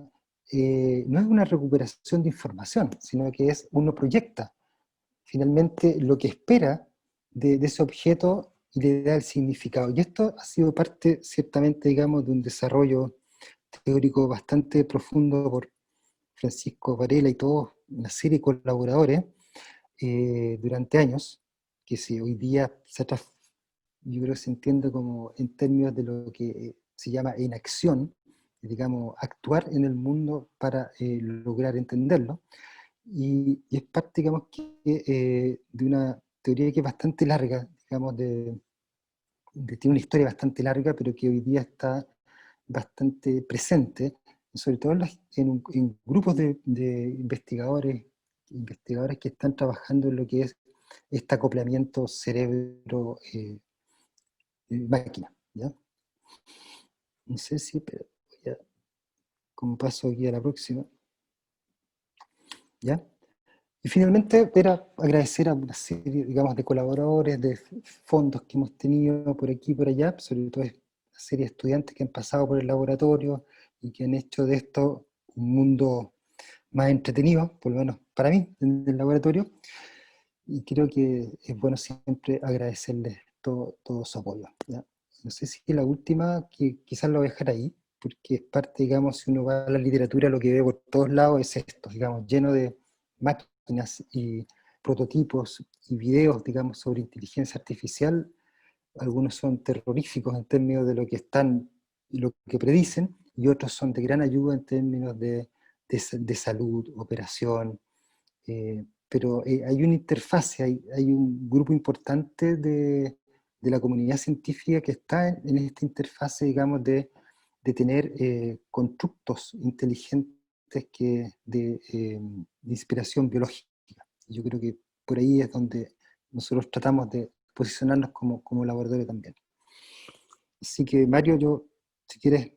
No es una recuperación de información, sino que es uno proyecta finalmente lo que espera de ese objeto y le da el significado. Y esto ha sido parte, ciertamente, digamos, de un desarrollo teórico bastante profundo por Francisco Varela y todos, una serie de colaboradores, durante años, que si hoy día yo creo que se entiende como en términos de lo que se llama inacción, digamos, actuar en el mundo para lograr entenderlo, y es parte, digamos, de una teoría que es bastante larga, digamos, tiene una historia bastante larga, pero que hoy día está bastante presente, sobre todo en grupos de investigadores que están trabajando en lo que es este acoplamiento cerebro-máquina. ¿Ya? No sé si, pero ya, como paso aquí a la próxima. ¿Ya? Y finalmente era agradecer a una serie, digamos, de colaboradores, de fondos que hemos tenido por aquí y por allá, sobre todo una serie de estudiantes que han pasado por el laboratorio y que han hecho de esto un mundo más entretenido, por lo menos para mí, en el laboratorio, y creo que es bueno siempre agradecerles todo su apoyo. ¿Ya? No sé si la última, que quizás lo voy a dejar ahí, porque es parte, digamos, si uno va a la literatura, lo que ve por todos lados es esto, digamos, lleno de máquinas y prototipos y videos, digamos, sobre inteligencia artificial. Algunos son terroríficos en términos de lo que están y lo que predicen, y otros son de gran ayuda en términos de salud, operación, pero hay una interfase, hay un grupo importante de la comunidad científica que está en esta interfase, digamos, de tener constructos inteligentes de inspiración biológica. Yo creo que por ahí es donde nosotros tratamos de posicionarnos como laboratorio también. Así que, Mario, yo, si quieres,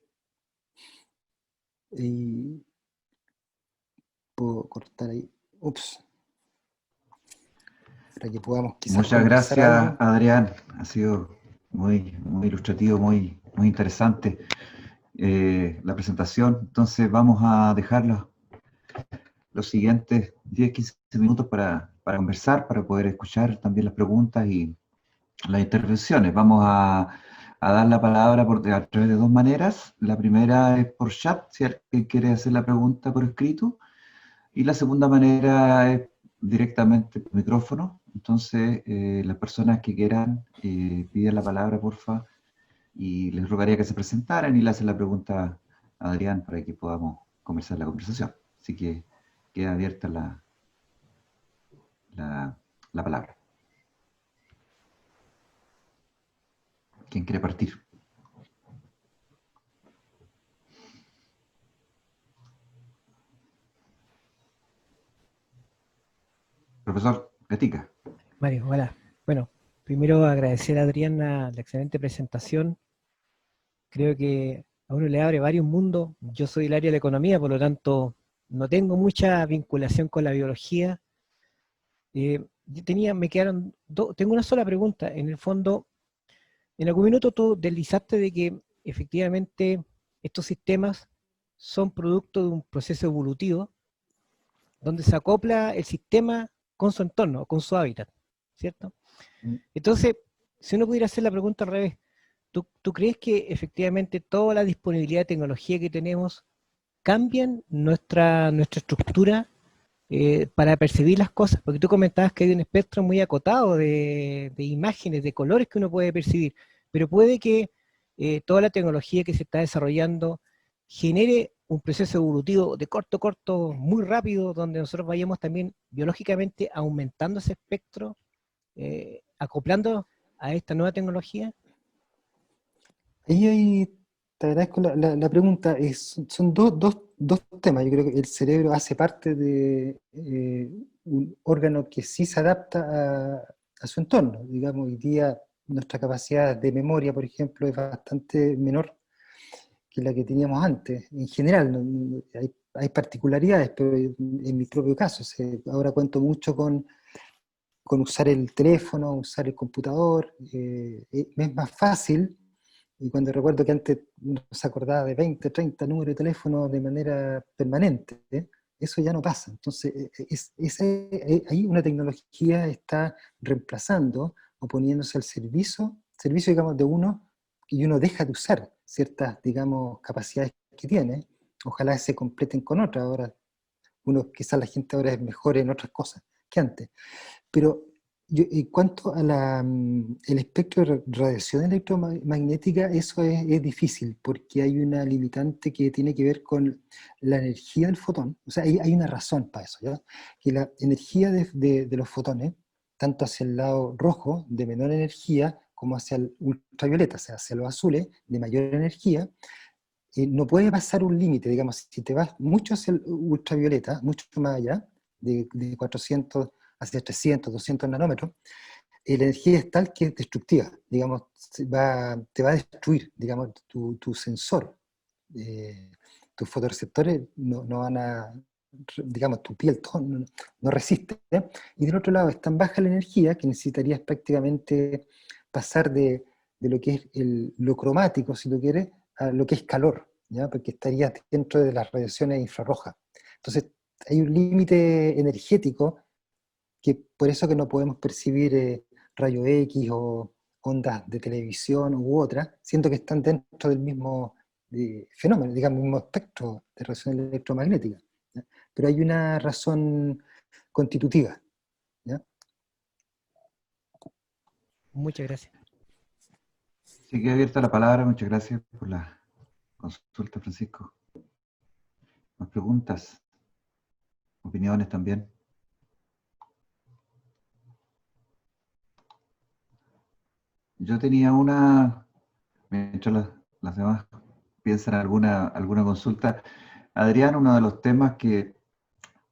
puedo cortar ahí. Ups. Para que podamos quizás Muchas conversar gracias, algo. Adrián. Ha sido muy ilustrativo, muy interesante la presentación. Entonces vamos a dejar los siguientes 10-15 minutos para conversar, para poder escuchar también las preguntas las intervenciones. Vamos a dar la palabra a través de dos maneras. La primera es por chat, si alguien quiere hacer la pregunta por escrito, y la segunda manera es directamente por micrófono. Entonces, las personas que quieran piden la palabra, porfa, y les rogaría que se presentaran y le hacen la pregunta a Adrián para que podamos comenzar la conversación. Así que queda abierta la palabra. ¿Quién quiere partir? Profesor Gatica. Mario, hola. Bueno, primero agradecer a Adriana la excelente presentación. Creo que a uno le abre varios mundos. Yo soy del área de la economía, por lo tanto no tengo mucha vinculación con la biología. Tengo una sola pregunta. En el fondo, en algún minuto tú deslizaste de que efectivamente estos sistemas son producto de un proceso evolutivo donde se acopla el sistema con su entorno, con su hábitat, ¿cierto? Entonces, si uno pudiera hacer la pregunta al revés, ¿tú crees que efectivamente toda la disponibilidad de tecnología que tenemos cambian nuestra estructura para percibir las cosas? Porque tú comentabas que hay un espectro muy acotado de imágenes, de colores que uno puede percibir, pero puede que toda la tecnología que se está desarrollando genere un proceso evolutivo de corto, muy rápido, donde nosotros vayamos también biológicamente aumentando ese espectro, acoplando a esta nueva tecnología. Ahí te agradezco la pregunta. Son dos temas. Yo creo que el cerebro hace parte de un órgano que sí se adapta a su entorno. Digamos, hoy día nuestra capacidad de memoria, por ejemplo, es bastante menor que la que teníamos antes. En general, hay particularidades, pero en mi propio caso, ahora cuento mucho con usar el teléfono, usar el computador. Me es más fácil. Y cuando recuerdo que antes uno se acordaba de 20, 30 números de teléfono de manera permanente, eso ya no pasa. Entonces, ahí una tecnología está reemplazando o poniéndose al servicio, digamos, de uno, y uno deja de usar ciertas, digamos, capacidades que tiene. Ojalá se completen con otras. Ahora, quizás la gente ahora es mejor en otras cosas que antes. Pero en cuanto a el espectro de radiación electromagnética, eso es difícil, porque hay una limitante que tiene que ver con la energía del fotón. O sea, hay una razón para eso, ¿ya? Que la energía de los fotones, tanto hacia el lado rojo, de menor energía, como hacia el ultravioleta, o sea, hacia los azules, de mayor energía, no puede pasar un límite. Digamos, si te vas mucho hacia el ultravioleta, mucho más allá, de 400 hacia 300, 200 nanómetros, la energía es tal que es destructiva. Digamos, te va a destruir, digamos, tu sensor. Tus fotorreceptores no van a, digamos, tu piel no resiste. Y del otro lado es tan baja la energía que necesitarías prácticamente pasar de lo que es lo cromático, si tú quieres, a lo que es calor, ¿ya? Porque estarías dentro de las radiaciones infrarrojas. Entonces, hay un límite energético que por eso que no podemos percibir rayo X o ondas de televisión u otras, siendo que están dentro del mismo fenómeno, digamos, mismo espectro de radiación electromagnética, ¿ya? Pero hay una razón constitutiva, ¿ya? Muchas gracias. Sigue abierta la palabra. Muchas gracias por la consulta, Francisco. ¿Más preguntas? ¿Opiniones también? Yo tenía una, mientras las demás piensan alguna consulta. Adrián, uno de los temas que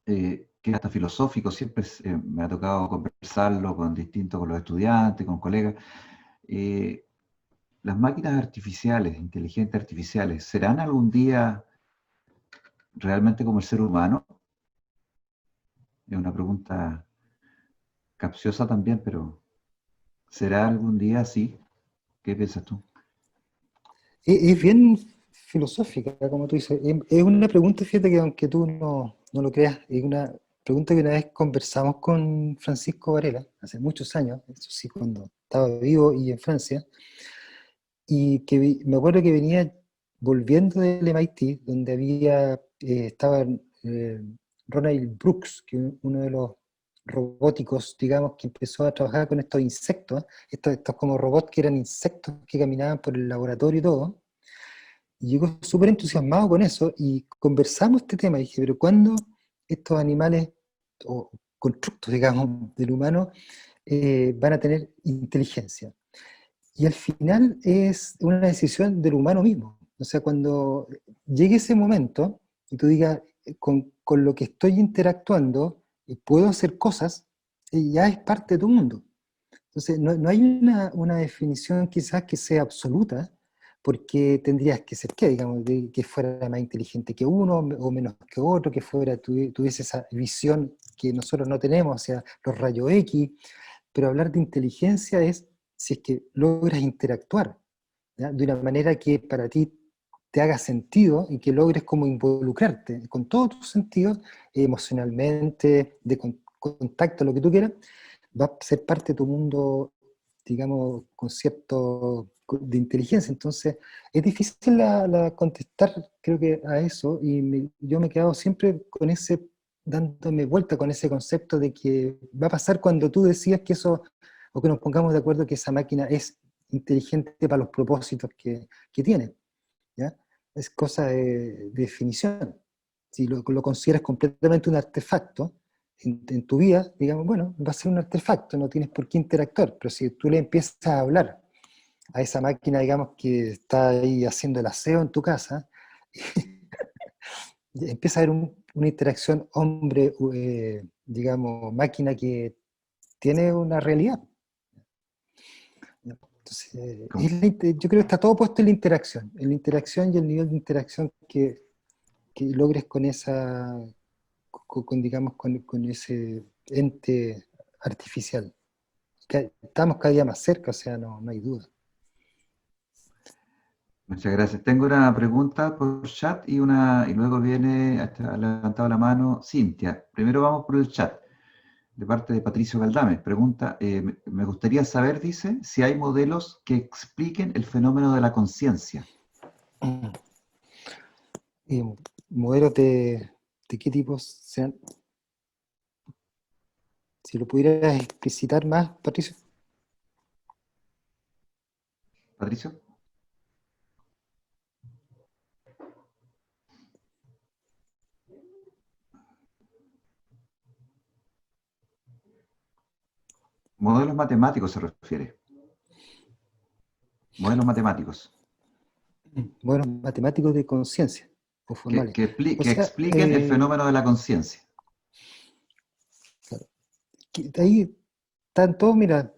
es hasta filosófico, siempre me ha tocado conversarlo con los estudiantes, con colegas. Las máquinas artificiales, inteligentes artificiales, ¿serán algún día realmente como el ser humano? Es una pregunta capciosa también, pero ¿será algún día así? ¿Qué piensas tú? Es bien filosófica, como tú dices. Es una pregunta, fíjate, que aunque tú no lo creas, es una pregunta que una vez conversamos con Francisco Varela, hace muchos años, eso sí, cuando estaba vivo y en Francia, y que me acuerdo que venía volviendo del MIT, donde estaba Ronald Brooks, que es uno de los robóticos, digamos, que empezó a trabajar con estos insectos, estos como robots que eran insectos que caminaban por el laboratorio y todo, y llegó súper entusiasmado con eso, y conversamos este tema, y dije, pero ¿cuándo estos animales, o constructos, digamos, del humano, van a tener inteligencia? Y al final es una decisión del humano mismo. O sea, cuando llegue ese momento y tú digas, con lo que estoy interactuando, puedo hacer cosas, ya es parte de tu mundo. Entonces, no hay una definición quizás que sea absoluta, porque tendrías que ser, ¿qué? Digamos, que fuera más inteligente que uno o menos que otro, que tuviese esa visión que nosotros no tenemos, o sea, los rayos X, pero hablar de inteligencia es si es que logras interactuar, ¿ya? De una manera que para ti te haga sentido y que logres como involucrarte con todos tus sentidos, emocionalmente, de contacto, lo que tú quieras, va a ser parte de tu mundo, digamos, concepto de inteligencia. Entonces, es difícil contestar, creo que a eso, y yo me he quedado siempre con dándome vuelta con ese concepto de que va a pasar cuando tú decidas que eso, o que nos pongamos de acuerdo que esa máquina es inteligente para los propósitos que tiene, ¿ya? Es cosa de definición. Si lo consideras completamente un artefacto en tu vida, digamos, bueno, va a ser un artefacto, no tienes por qué interactuar, pero si tú le empiezas a hablar a esa máquina, digamos, que está ahí haciendo el aseo en tu casa, empieza a haber una interacción hombre, digamos, máquina que tiene una realidad. Entonces, yo creo que está todo puesto en la interacción y el nivel de interacción que logres con digamos, con ese ente artificial. Estamos cada día más cerca, o sea, no hay duda. Muchas gracias. Tengo una pregunta por chat y luego viene, ha levantado la mano, Cintia. Primero vamos por el chat, de parte de Patricio Galdames. Pregunta, me gustaría saber, dice, si hay modelos que expliquen el fenómeno de la conciencia. ¿Modelos de qué tipo sean? Si lo pudieras explicitar más, Patricio. Patricio. Modelos matemáticos se refiere. Modelos matemáticos. Modelos matemáticos de conciencia, o formales. O Que sea, expliquen el fenómeno de la conciencia. claro, ahí están todos, mira,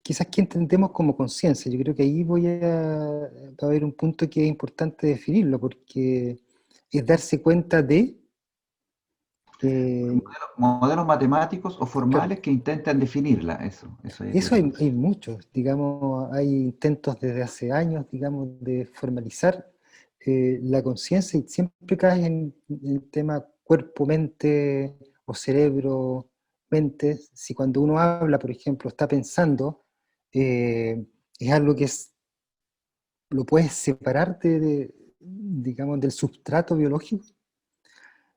quizás qué entendemos como conciencia. Yo creo que ahí va a haber un punto que es importante definirlo, porque es darse cuenta de, eh, Modelos matemáticos o claro, formales que intentan definirla. Eso es eso la hay concepción. muchos, digamos, hay intentos desde hace años, digamos, de formalizar la conciencia y siempre cae en el tema cuerpo-mente o cerebro-mente. Si cuando uno habla, por ejemplo, está pensando, es algo lo puedes separarte digamos, del substrato biológico.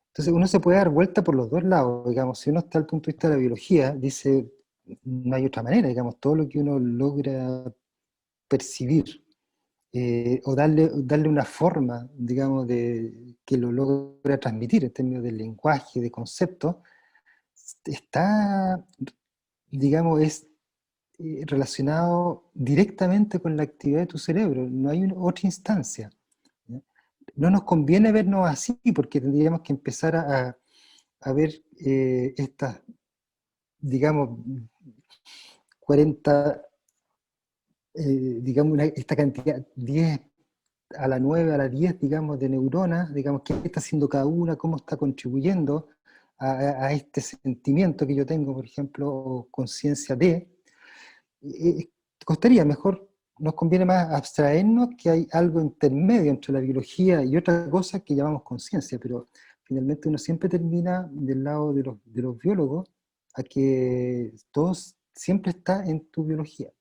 Entonces uno se puede dar vuelta por los dos lados, digamos, si uno está al punto de vista de la biología, dice, no hay otra manera, digamos, todo lo que uno logra percibir o darle una forma, digamos, que lo logra transmitir en términos de lenguaje, de concepto, está, digamos, es relacionado directamente con la actividad de tu cerebro, no hay otra instancia, ¿ya? No nos conviene vernos así porque tendríamos que empezar a ver estas, digamos, 40, digamos, esta cantidad, 10 a la 9 a la 10 digamos, de neuronas, digamos, qué está haciendo cada una, cómo está contribuyendo a este sentimiento que yo tengo, por ejemplo, o conciencia de, eh, costaría mejor, nos conviene más abstraernos que hay algo intermedio entre la biología y otra cosa que llamamos conciencia, pero finalmente uno siempre termina del lado de los biólogos a que todos siempre está en tu biología.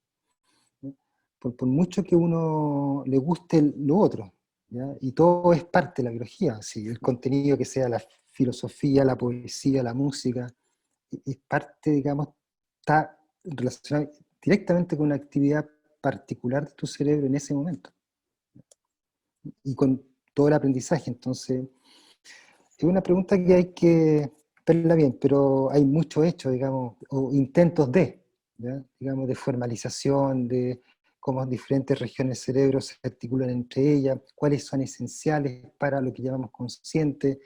¿Ya? Por mucho que uno le guste lo otro, ¿ya? Y todo es parte de la biología, ¿sí? El contenido que sea la filosofía, la poesía, la música, es parte, digamos, está relacionado directamente con una actividad particular de tu cerebro en ese momento y con todo el aprendizaje. Entonces, es una pregunta que hay que verla bien, pero hay muchos hechos, digamos, o intentos de, ¿ya? Digamos, de formalización, de cómo diferentes regiones del cerebro se articulan entre ellas, cuáles son esenciales para lo que llamamos consciente,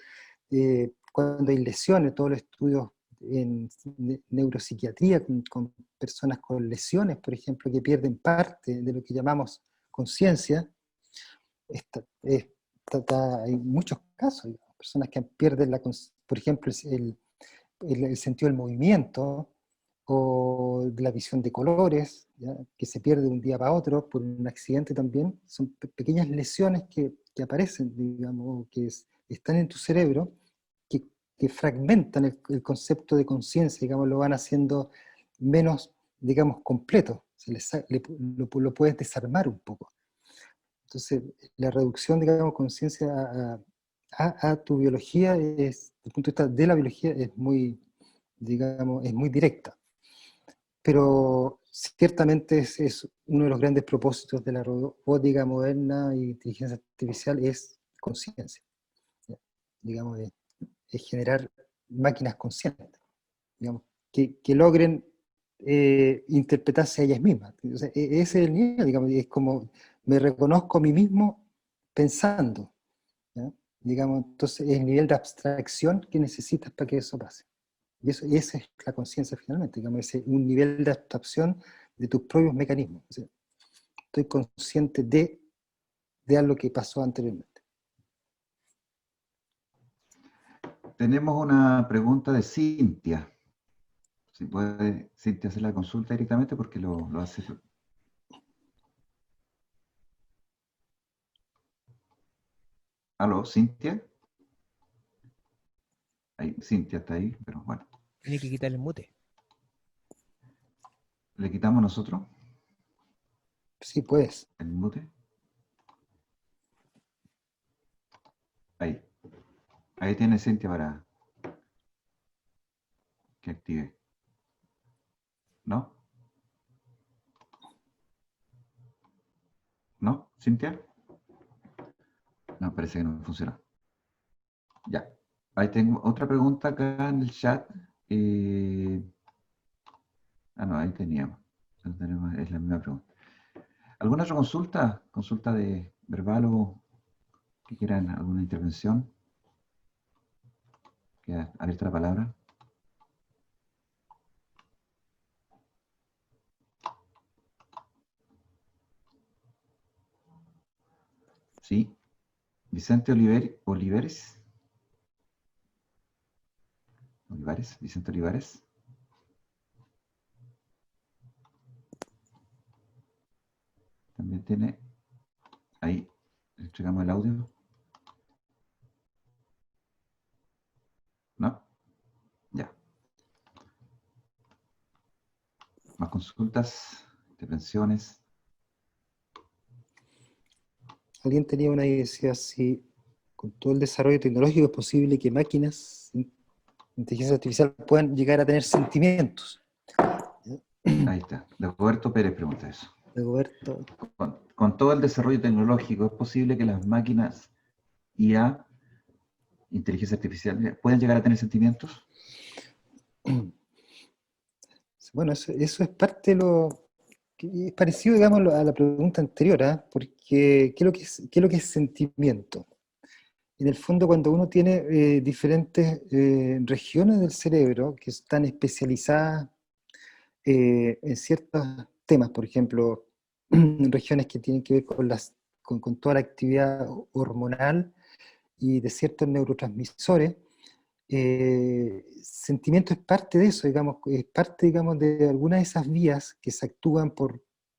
cuando hay lesiones, todos los estudios en neuropsiquiatría con personas con lesiones, por ejemplo, que pierden parte de lo que llamamos conciencia, hay muchos casos, digamos, personas que pierden, por ejemplo, el sentido del movimiento o de la visión de colores, ¿ya? Que se pierde de un día para otro por un accidente también. Son pequeñas lesiones que aparecen, digamos, están en tu cerebro, que, que fragmentan el concepto de conciencia, digamos, lo van haciendo menos, digamos, completo. Lo puedes desarmar un poco. Entonces, la reducción, digamos, conciencia a tu biología desde el punto de vista de la biología, es muy, digamos, es muy directa. Pero ciertamente es uno de los grandes propósitos de la robótica moderna y inteligencia artificial es conciencia. Digamos, es generar máquinas conscientes, digamos, que logren interpretarse a ellas mismas. O sea, ese es el nivel, digamos, es como me reconozco a mí mismo pensando, ¿ya? Digamos, entonces es el nivel de abstracción que necesitas para que eso pase. Y esa es la conciencia finalmente, digamos, es un nivel de abstracción de tus propios mecanismos. O sea, estoy consciente de algo que pasó anteriormente. Tenemos una pregunta de Cintia. Si puede Cintia hacer la consulta directamente porque lo hace. ¿Aló, Cintia? Ahí, Cintia está ahí, pero bueno. Tiene que quitarle el mute. ¿Le quitamos nosotros Sí, puedes. el mute? Ahí. Ahí tiene Cintia para que active. ¿No? ¿No, Cintia? No, parece que no funciona. Ya. Ahí tengo otra pregunta acá en el chat. No, ahí teníamos. Es la misma pregunta. ¿Alguna otra consulta? ¿Consulta de verbal o que quieran alguna intervención? Queda abierta la palabra. Sí. Vicente Olivares. Vicente Olivares. También tiene. Ahí. Le entregamos el audio. ¿No? Ya. Más consultas, intervenciones. Alguien tenía una idea, decía, si con todo el desarrollo tecnológico es posible que máquinas, inteligencia artificial, puedan llegar a tener sentimientos. Ahí está. Roberto Pérez pregunta eso. Roberto. Con todo el desarrollo tecnológico, ¿es posible que las máquinas IA, inteligencia artificial, puedan llegar a tener sentimientos? Bueno, eso es parte de lo que es parecido, digamos, a la pregunta anterior, ¿eh? Porque qué es lo que es sentimiento? En el fondo, cuando uno tiene diferentes regiones del cerebro que están especializadas en ciertos temas, por ejemplo, regiones que tienen que ver con toda la actividad hormonal y de ciertos neurotransmisores, sentimiento es parte de eso, digamos, es parte, digamos, de algunas de esas vías que se actúan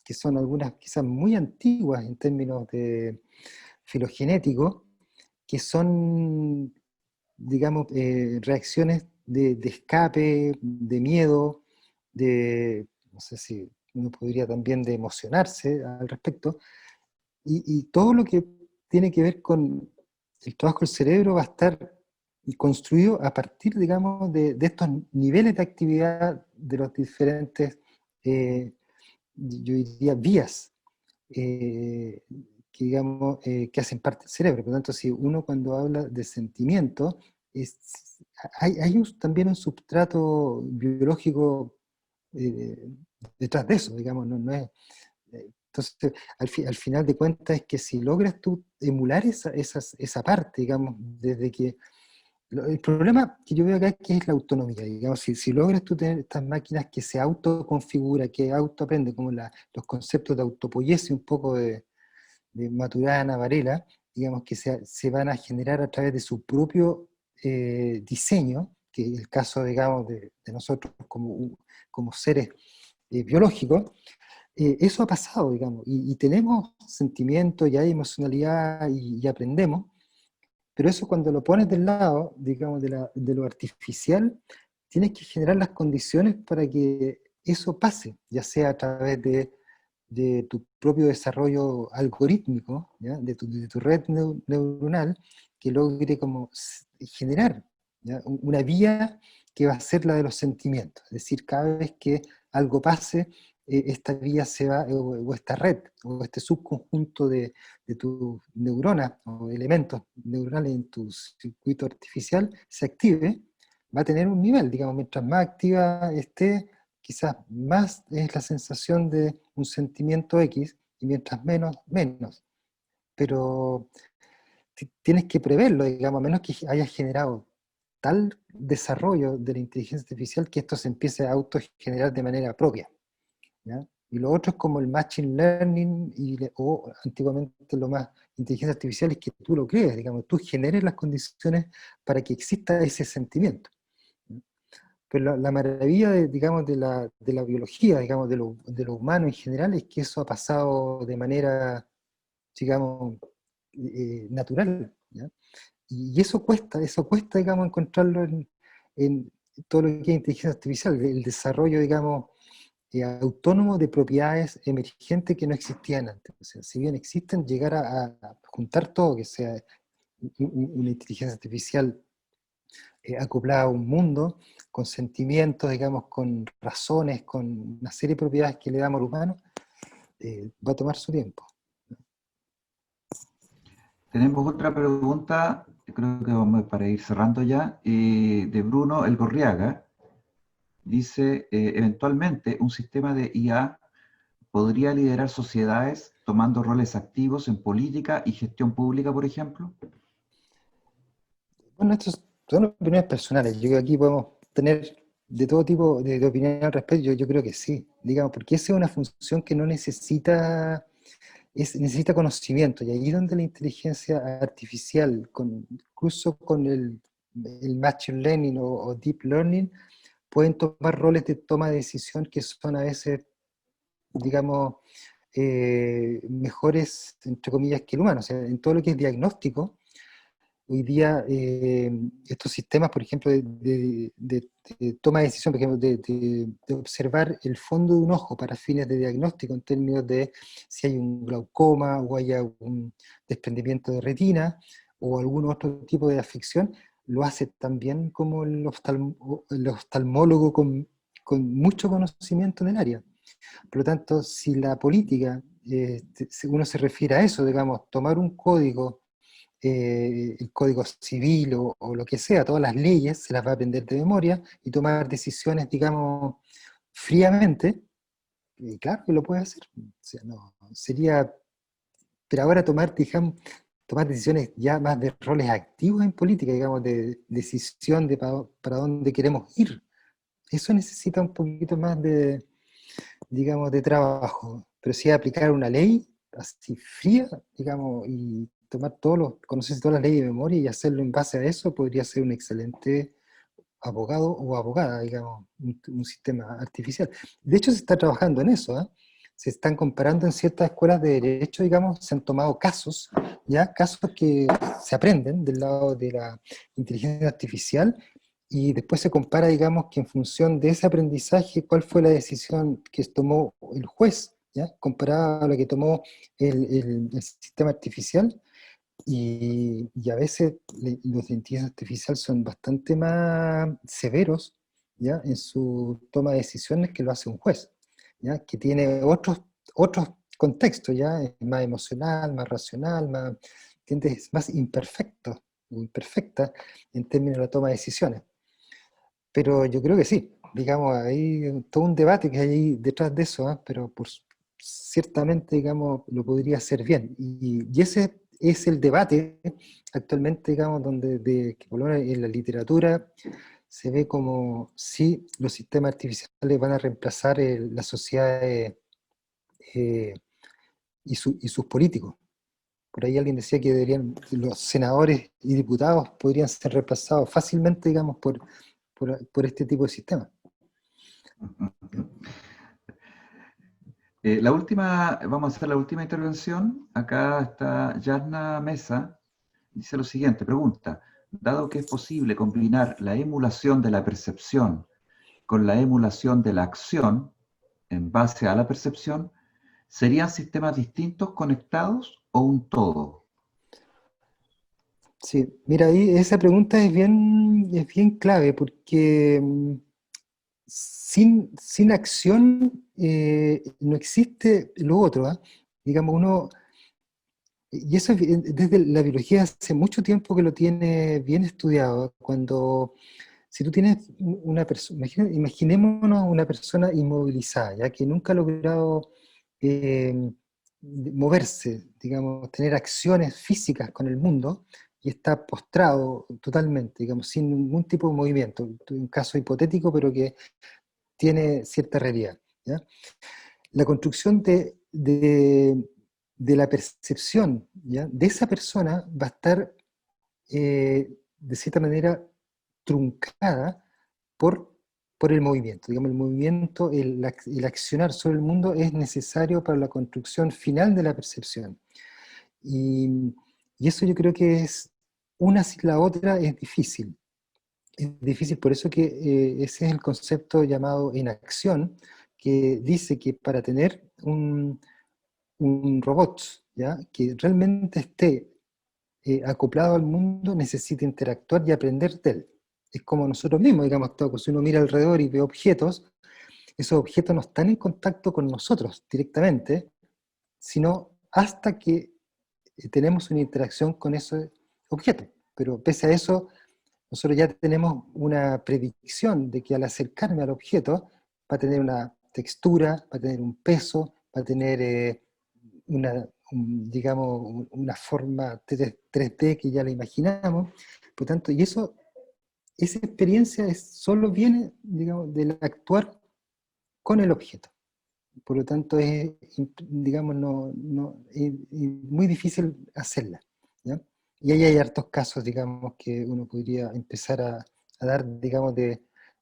que son algunas quizás muy antiguas en términos de filogenéticos, que son, digamos, reacciones de escape, de miedo, de no sé si uno podría también de emocionarse al respecto, y todo lo que tiene que ver con el trabajo del cerebro va a estar construido a partir, digamos, de estos niveles de actividad de los diferentes, yo diría, vías que, digamos, que hacen parte del cerebro. Por lo tanto, si uno cuando habla de sentimiento, también un substrato biológico eh, detrás de eso, digamos, no es... Entonces, al final de cuentas es que si logras tú emular esa parte, digamos, desde que... El problema que yo veo acá es que es la autonomía, digamos, si logras tú tener estas máquinas que se autoconfigura, que autoaprende, como los conceptos de autopoiesis un poco de Maturana, Varela, digamos, que se van a generar a través de su propio diseño, que es el caso, digamos, de nosotros como seres biológicos. Eso ha pasado, digamos, y tenemos sentimientos, y hay emocionalidad, y aprendemos, pero eso cuando lo pones del lado, digamos, de lo artificial, tienes que generar las condiciones para que eso pase, ya sea a través de tu propio desarrollo algorítmico, ¿ya? De tu red neuronal, que logre como generar, ¿ya? Una vía que va a ser la de los sentimientos. Es decir, cada vez que algo pase, esta vía se va, o esta red, o este subconjunto de tus neuronas, o elementos neuronales en tu circuito artificial, se active, va a tener un nivel, digamos, mientras más activa esté, quizás más es la sensación de un sentimiento X, y mientras menos, menos. Pero tienes que preverlo, digamos, a menos que hayas generado tal desarrollo de la inteligencia artificial que esto se empiece a autogenerar de manera propia, ¿ya? Y lo otro es como el machine learning, o antiguamente lo más inteligencia artificial es que tú lo crees, digamos, tú generes las condiciones para que exista ese sentimiento. Pero la maravilla, digamos, de la biología, digamos, de lo humano en general, es que eso ha pasado de manera, digamos, natural, ¿ya? Y eso cuesta, digamos, encontrarlo en todo lo que es inteligencia artificial, el desarrollo, digamos, autónomo de propiedades emergentes que no existían antes. O sea, si bien existen, llegar a juntar todo, que sea una inteligencia artificial acoplada a un mundo, con sentimientos, digamos, con razones, con una serie de propiedades que le damos al humano, va a tomar su tiempo. Tenemos otra pregunta, creo que vamos para ir cerrando ya, de Bruno El Gorriaga. Dice, eventualmente un sistema de IA podría liderar sociedades tomando roles activos en política y gestión pública, por ejemplo. Bueno, estas son opiniones personales. Yo creo que aquí podemos tener de todo tipo de opiniones al respecto. Yo creo que sí, digamos, porque esa es una función que no necesita conocimiento, y ahí es donde la inteligencia artificial, incluso con el machine learning o deep learning, pueden tomar roles de toma de decisión que son a veces, digamos, mejores, entre comillas, que el humano. O sea, en todo lo que es diagnóstico, hoy día estos sistemas, por ejemplo, de toma de decisión, por ejemplo, de observar el fondo de un ojo para fines de diagnóstico, en términos de si hay un glaucoma o haya un desprendimiento de retina o algún otro tipo de afección, lo hace también como el oftalmólogo con mucho conocimiento en el área. Por lo tanto, si la política, si uno se refiere a eso, digamos, tomar un código, el código civil o lo que sea, todas las leyes se las va a aprender de memoria y tomar decisiones, digamos, fríamente, claro que lo puede hacer. O sea, no, sería, pero ahora digamos, tomar decisiones ya más de roles activos en política, digamos, de decisión de para dónde queremos ir. Eso necesita un poquito más de, digamos, de trabajo. Pero si aplicar una ley así fría, digamos, y tomar conocer todas las leyes de memoria y hacerlo en base a eso, podría ser un excelente abogado o abogada, digamos, un sistema artificial. De hecho, se está trabajando en eso, ¿eh? Se están comparando en ciertas escuelas de derecho, digamos, se han tomado casos, ya casos que se aprenden del lado de la inteligencia artificial, y después se compara, digamos, que en función de ese aprendizaje, cuál fue la decisión que tomó el juez, ¿ya? Comparada a la que tomó el sistema artificial, y a veces los de inteligencia artificial son bastante más severos, ¿ya? En su toma de decisiones que lo hace un juez, ¿ya? Que tiene otros contextos, ¿ya? Es más emocional, más racional, más, ¿entiendes? Es más imperfecto, imperfecta en términos de la toma de decisiones. Pero yo creo que sí, digamos, hay todo un debate que hay ahí detrás de eso, ¿ah? Pero ciertamente, digamos, lo podría hacer bien. Y ese es el debate actualmente, digamos, que por lo menos en la literatura se ve como si los sistemas artificiales van a reemplazar las sociedades eh, y sus políticos. Por ahí alguien decía que los senadores y diputados podrían ser reemplazados fácilmente, digamos, por este tipo de sistemas. Vamos a hacer la última intervención. Acá está Yarna Mesa. Dice lo siguiente, pregunta, dado que es posible combinar la emulación de la percepción con la emulación de la acción en base a la percepción, ¿serían sistemas distintos conectados o un todo? Sí, mira, ahí esa pregunta es bien clave porque sin acción no existe lo otro, ¿ah? Digamos, y eso desde la biología hace mucho tiempo que lo tiene bien estudiado. Si tú tienes una persona, imaginémonos una persona inmovilizada, ya que nunca ha logrado eh, moverse, digamos, tener acciones físicas con el mundo, y está postrado totalmente, digamos, sin ningún tipo de movimiento. Un caso hipotético, pero que tiene cierta realidad, ¿ya? La construcción de la percepción, ¿ya? De esa persona va a estar, de cierta manera, truncada por, por el movimiento. Digamos, el movimiento, el accionar sobre el mundo es necesario para la construcción final de la percepción. Y, y eso yo creo que es, una sin la otra es difícil. Es difícil, por eso que ese es el concepto llamado inacción, que dice que para tener un robot, ¿ya? Que realmente esté acoplado al mundo, necesita interactuar y aprender de él. Es como nosotros mismos, digamos, si uno mira alrededor y ve objetos, esos objetos no están en contacto con nosotros directamente, sino hasta que tenemos una interacción con ese objeto. Pero pese a eso, nosotros ya tenemos una predicción de que al acercarme al objeto va a tener una textura, va a tener un peso, va a tener digamos, una forma 3D que ya la imaginamos. Por tanto, esa experiencia solo viene, digamos, del actuar con el objeto. Por lo tanto, digamos, es muy difícil hacerla, ¿ya? Y ahí hay hartos casos, digamos, que uno podría empezar a dar, digamos,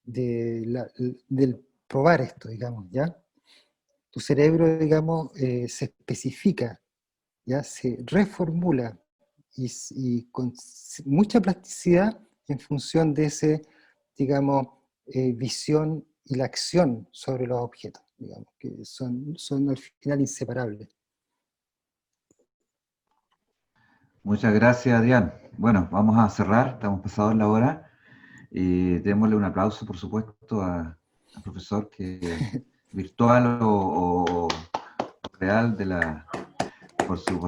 del probar esto, digamos, ¿ya? Tu cerebro, digamos, se especifica, ¿ya? Se reformula y con mucha plasticidad en función de ese, digamos, visión y la acción sobre los objetos, digamos, que son al final inseparables. Muchas gracias, Adrián. Bueno, vamos a cerrar, estamos pasados la hora. Démosle un aplauso, por supuesto, al profesor que virtual o real por su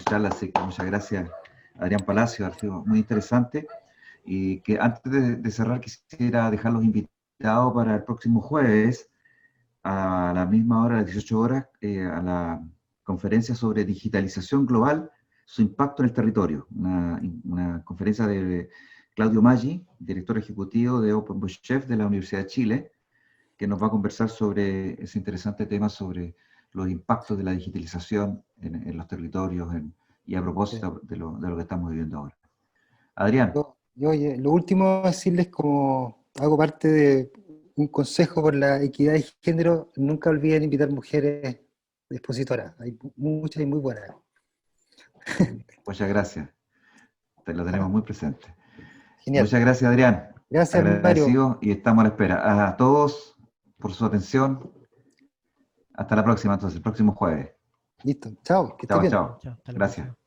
charla. Así que muchas gracias, Adrián Palacio, ha sido muy interesante. Y que antes de cerrar quisiera dejarlos invitados para el próximo jueves a la misma hora, a las 18 horas, a la conferencia sobre digitalización global, su impacto en el territorio. Una conferencia de Claudio Maggi, director ejecutivo de OpenBushChef de la Universidad de Chile, que nos va a conversar sobre ese interesante tema sobre los impactos de la digitalización en los territorios y a propósito de lo que estamos viviendo ahora. Adrián. Oye, lo último es decirles, como hago parte de un consejo por la equidad de género, nunca olviden invitar mujeres expositoras. Hay muchas y muy buenas. Muchas gracias. Lo tenemos muy presente. Genial. Muchas gracias, Adrián. Gracias, Mario. Agradecido y estamos a la espera. A todos por su atención. Hasta la próxima, entonces, el próximo jueves. Listo. Chao. Que estés Chao, bien. chao. Chao, hasta la Gracias. próxima.